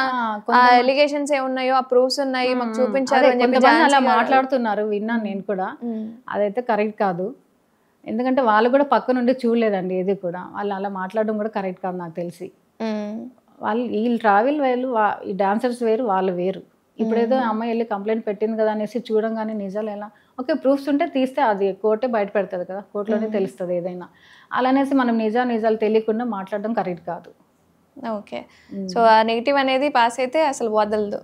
ఎలిగేషన్స్ ఏమున్నాయో ఆ ప్రూఫ్స్ ఉన్నాయి మాకు చూపించారు అని చెప్పి అలా మాట్లాడుతున్నారు, విన్నాను నేను కూడా. అదైతే కరెక్ట్ కాదు, ఎందుకంటే వాళ్ళు కూడా పక్క నుండి చూడలేదండి ఏది కూడా. వాళ్ళు అలా మాట్లాడడం కూడా కరెక్ట్ కాదు నాకు తెలిసి. వీళ్ళు ట్రావెల్ వేరు, ఈ డాన్సర్స్ వేరు, వాళ్ళు వేరు. ఇప్పుడు ఏదో అమ్మాయి వెళ్ళి కంప్లైంట్ పెట్టింది కదా అనేసి చూడంగానే నిజాలు ఎలా, ఓకే ప్రూఫ్స్ ఉంటే తీస్తే అది కోర్టే బయట పెడుతుంది కదా, కోర్టులోనే తెలుస్తుంది ఏదైనా. అలానేసి మనం నిజాలు తెలియకుండా మాట్లాడడం కరెక్ట్ కాదు. ఓకే. సో ఆ నెగిటివ్ అనేది పాస్ అయితే అసలు వదలదు.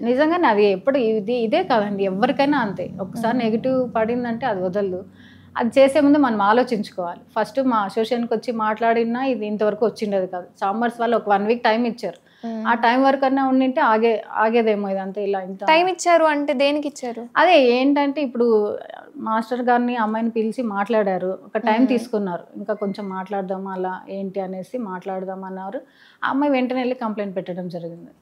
నిజంగానే అది ఎప్పుడు ఇదే కాదండి, ఎవరికైనా అంతే. ఒకసారి నెగిటివ్ పడిందంటే అది వదలదు. అది చేసే ముందు మనం ఆలోచించుకోవాలి. ఫస్ట్ మా అసోసియేషన్కి వచ్చి మాట్లాడినా ఇది ఇంతవరకు వచ్చిండేది కాదు. చాంబర్స్ వాళ్ళు ఒక 1 వీక్ టైం ఇచ్చారు. ఆ టైం వరకు అన్నా ఉండింటే ఆగేదేమో ఇదంతా. ఇలా ఇంత టైం ఇచ్చారు అంటే దేనికి ఇచ్చారు? అదే ఏంటంటే ఇప్పుడు మాస్టర్ గారిని అమ్మాయిని పిలిచి మాట్లాడారు. ఒక టైం తీసుకున్నారు. ఇంకా కొంచెం మాట్లాడదాం అలా ఏంటి అనేసి మాట్లాడదాం అన్నారు. ఆ అమ్మాయి వెంటనే వెళ్ళి కంప్లైంట్ పెట్టడం జరిగింది.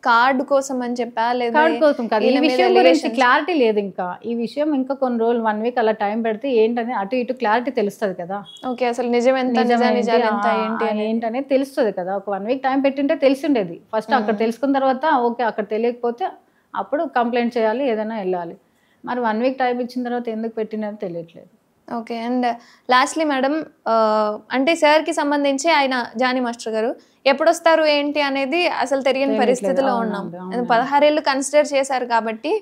కార్డు కోసం అని చెప్పా లేదా? కార్డు కోసం కాదు, ఈ విషయం గురించి క్లారిటీ లేదు. ఇంకా ఈ విషయం ఇంకా కొన్ని రోజులు 1 వీక్ అలా టైం పెడితే ఏంటని అటు ఇటు క్లారిటీ తెలుస్తుంది కదా. ఓకే, అసలు నిజం ఎంత నిజాలు ఎంత ఏంటనేది తెలుస్తుంది కదా. ఒక 1 వీక్ టైం పెట్టింటే తెలిసిండేది. ఫస్ట్ అక్కడ తెలుసుకున్న తర్వాత ఓకే, అక్కడ తెలియకపోతే అప్పుడు కంప్లైంట్ చేయాలి, ఏదైనా వెళ్ళాలి. మరి 1 వీక్ టైం ఇచ్చిన తర్వాత ఎందుకు పెట్టినది తెలియట్లేదు. ఓకే. అండ్ లాస్ట్లీ మేడం, అంటే సార్కి సంబంధించి ఆయన జానీ మాస్టర్ గారు ఎప్పుడు వస్తారు ఏంటి అనేది అసలు తెలియని పరిస్థితిలో ఉన్నాం. 16 ఏళ్ళు కన్సిడర్ చేశారు కాబట్టి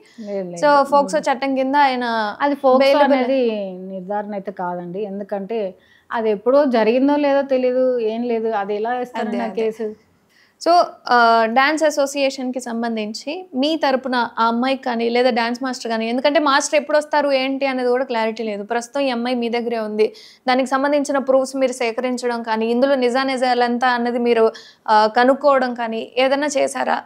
సో ఫోక్సో చట్టం కింద ఆయన అది ఫోక్సో అనేది నిర్ధారణ అయితే కాదండి. ఎందుకంటే అది ఎప్పుడో జరిగిందో లేదో తెలియదు, ఏం లేదు. అది ఎలా వేస్తారు నా కేసు. సో డాన్స్ అసోసియేషన్కి సంబంధించి మీ తరపున ఆ అమ్మాయికి కానీ లేదా డాన్స్ మాస్టర్ కానీ, ఎందుకంటే మాస్టర్ ఎప్పుడు వస్తారు ఏంటి అనేది కూడా క్లారిటీ లేదు. ప్రస్తుతం ఈ అమ్మాయి మీ దగ్గరే ఉంది. దానికి సంబంధించిన ప్రూఫ్స్ మీరు సేకరించడం కానీ, ఇందులో నిజానిజాలంతా అన్నది మీరు కనుక్కోవడం కానీ ఏదైనా చేశారా?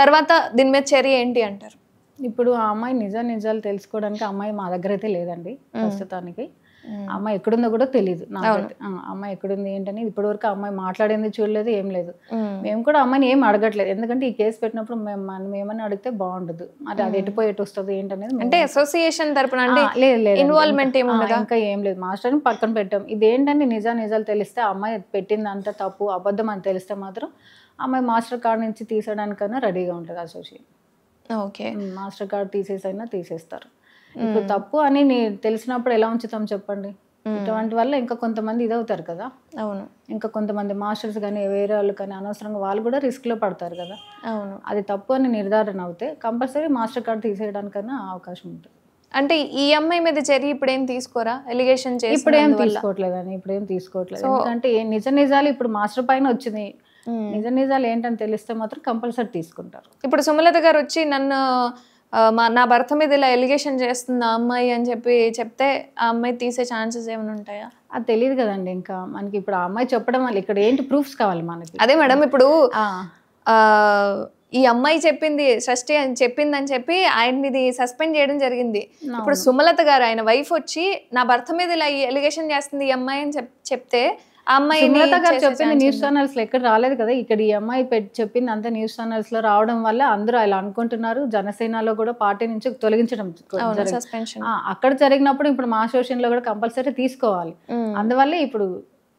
తర్వాత దీని మీద చర్య ఏంటి అంటారు? ఇప్పుడు ఆ అమ్మాయి నిజాలు తెలుసుకోవడానికి అమ్మాయి మా దగ్గర అయితే లేదండి ప్రస్తుతానికి. అమ్మాయి ఎక్కడుందో కూడా తెలియదు నాకైతే. అమ్మాయి ఎక్కడుంది ఏంటని ఇప్పటివరకు అమ్మాయి మాట్లాడింది చూడలేదు, ఏం లేదు. మేము కూడా అమ్మాయిని ఏం అడగట్లేదు. ఎందుకంటే ఈ కేసు పెట్టినప్పుడు మనం ఏమని అడిగితే బాగుండదు. మరి అది ఎటుపోయి ఎటు వస్తుంది ఏంటనేది. అంటే అసోసియేషన్ తరపున ఇన్వాల్వ్మెంట్ ఇంకా ఏం లేదు. మాస్టర్ని పక్కన పెట్టాం. ఇదేంటంటే నిజాలు తెలిస్తే అమ్మాయి పెట్టింది అంత తప్పు అబద్ధం అని తెలిస్తే మాత్రం అమ్మాయి మాస్టర్ కార్డ్ నుంచి తీసేయడానికైనా రెడీగా ఉంటుంది అసోసియేషన్. ఓకే, మాస్టర్ కార్డ్ తీసేసైనా తీసేస్తారు. ఇప్పుడు తప్పు అని తెలిసినప్పుడు ఎలా ఉంచుతాం చెప్పండి. ఇటువంటి వల్ల ఇంకా కొంతమంది ఇదవుతారు కదా. అవును, ఇంకా కొంతమంది మాస్టర్స్ కానీ వేరే వాళ్ళు కానీ అనవసరంగా వాళ్ళు కూడా రిస్క్లో పడతారు కదా. అవును, అది తప్పు అని నిర్ధారణ అవుతే కంపల్సరీ మాస్టర్ కార్డ్ తీసేయడానికైనా అవకాశం ఉంటుంది. అంటే ఈ అమ్మాయి మీద చర్య ఇప్పుడేం తీసుకోరా? ఎలిగేషన్ చేసి ఇప్పుడేం తీసుకోవట్లేదని ఇప్పుడేం తీసుకోవట్లేదు. ఎందుకంటే నిజాలు ఇప్పుడు మాస్టర్ పైన వచ్చింది. నిజాలు ఏంటని తెలిస్తే మాత్రం కంపల్సరీ తీసుకుంటారు. ఇప్పుడు సుమలత గారు వచ్చి నన్ను నా భర్త మీద ఇలా ఎలిగేషన్ చేస్తుంది ఆ అమ్మాయి అని చెప్తే ఆ అమ్మాయి తీసే ఛాన్సెస్ ఏమైనా ఉంటాయా? అది తెలియదు కదండి. ఇంకా మనకి ఇప్పుడు ఆ అమ్మాయి చెప్పడం వల్ల ఇక్కడ ఏంటి ప్రూఫ్స్ కావాలి మనకి. అదే మేడం, ఇప్పుడు ఈ అమ్మాయి చెప్పింది షష్ఠి అని చెప్పిందని చెప్పి ఆయన్ని సస్పెండ్ చేయడం జరిగింది. ఇప్పుడు సుమలత గారు ఆయన వైఫ్ వచ్చి నా భర్త మీద ఇలా ఎలిగేషన్ చేస్తుంది ఈ అమ్మాయి అని చెప్తే ఆ అమ్మాయి సుమలత గారు చెప్పింది న్యూస్ ఛానల్స్ లో ఎక్కడ రాలేదు కదా. ఇక్కడ ఈ అమ్మాయి చెప్పింది అంతా న్యూస్ ఛానల్స్ లో రావడం వల్ల అందరూ అలా అనుకుంటున్నారు. జనసేనలో కూడా పార్టీ నుంచి తొలగించడం అక్కడ జరిగినప్పుడు ఇప్పుడు మా అసోసియేషన్ లో కూడా కంపల్సరీ తీసుకోవాలి. అందువల్లే ఇప్పుడు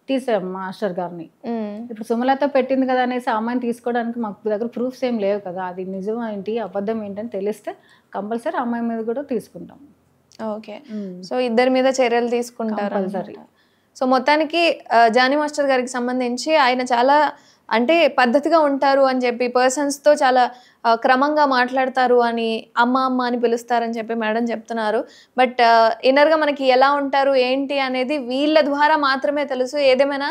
తీసాం మాస్టర్ గారిని. ఇప్పుడు సుమలత పెట్టింది కదా అనేసి అమ్మాయిని తీసుకోవడానికి మాకు దగ్గర ప్రూఫ్స్ ఏం లేవు కదా. అది నిజం ఏంటి అబద్ధం ఏంటని తెలిస్తే కంపల్సరీ అమ్మాయి మీద కూడా తీసుకుంటాం. ఓకే, సో ఇద్దరి మీద చర్యలు తీసుకుంటారు కంపల్సరీ. సో మొత్తానికి జానీ మాస్టర్ గారికి సంబంధించి ఆయన చాలా అంటే పద్ధతిగా ఉంటారు అని చెప్పి, పర్సన్స్తో చాలా క్రమంగా మాట్లాడతారు అని, అమ్మ అని పిలుస్తారని చెప్పి మేడం చెప్తున్నారు. బట్ ఇన్నర్గా మనకి ఎలా ఉంటారు ఏంటి అనేది వీళ్ళ ద్వారా మాత్రమే తెలుసు. ఏదేమైనా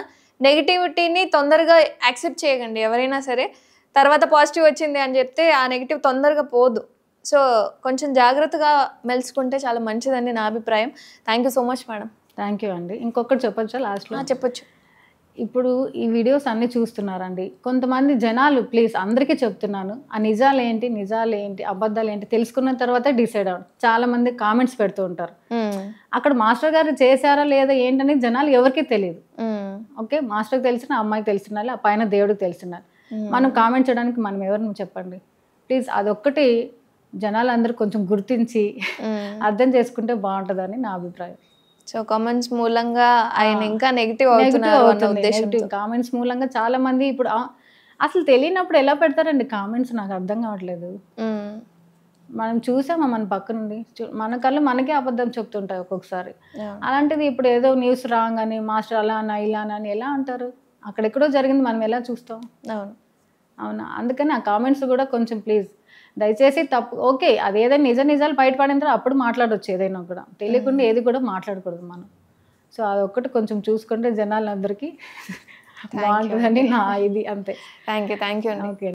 నెగిటివిటీని తొందరగా యాక్సెప్ట్ చేయకండి ఎవరైనా సరే. తర్వాత పాజిటివ్ వచ్చింది అని చెప్తే ఆ నెగిటివ్ తొందరగా పోదు. సో కొంచెం జాగ్రత్తగా మెలుసుకుంటే చాలా మంచిదని నా అభిప్రాయం. Thank you so much madam. Thank you అండి. ఇంకొకటి చెప్పొచ్చా లాస్ట్లో? చెప్పొచ్చు. ఇప్పుడు ఈ వీడియోస్ అన్నీ చూస్తున్నారండి కొంతమంది జనాలు, ప్లీజ్ అందరికీ చెప్తున్నాను, ఆ నిజాలు ఏంటి అబద్ధాలు ఏంటి తెలుసుకున్న తర్వాత డిసైడ్ అవ్వండి. చాలా మంది కామెంట్స్ పెడుతూ ఉంటారు. అక్కడ మాస్టర్ గారు చేశారా లేదా ఏంటని జనాలు ఎవరికి తెలియదు. ఓకే, మాస్టర్కి తెలిసిన అమ్మాయికి తెలిసిన ఆ పైన దేవుడికి తెలిసిన మనం కామెంట్ చేయడానికి మనం ఎవరిని చెప్పండి. ప్లీజ్ అదొక్కటి జనాలు అందరూ కొంచెం గుర్తించి అర్థం చేసుకుంటే బాగుంటుందని నా అభిప్రాయం. సో కామెంట్స్ మూలంగా ఆయన ఇంకా నెగిటివ్ అవుతుంది. కామెంట్స్ మూలంగా చాలా మంది ఇప్పుడు అసలు తెలియనప్పుడు ఎలా పెడతారండి కామెంట్స్, నాకు అర్థం కావట్లేదు. మనం చూసామా మన పక్క నుండి, మన కళ్ళు మనకే అబద్ధం చెప్తుంటాయి ఒక్కొక్కసారి. అలాంటిది ఇప్పుడు ఏదో న్యూస్ రాగానే మాస్టర్ అలా అన్నా ఇలా అని ఎలా అంటారు? అక్కడెక్కడో జరిగింది మనం ఎలా చూస్తాం? అవునా, అందుకని ఆ కామెంట్స్ కూడా కొంచెం ప్లీజ్ దయచేసి తప్పు. ఓకే, అదేదైనా నిజాలు బయటపడిన తర్వాత అప్పుడు మాట్లాడవచ్చు. ఏదైనా కూడా తెలియకుండా ఏది కూడా మాట్లాడకూడదు మనం. సో అదొక్కటి కొంచెం చూసుకుంటే జనాలందరికీ బాగుంటుందని నా ఇది అంతే. థ్యాంక్ యూ అండి. ఓకే.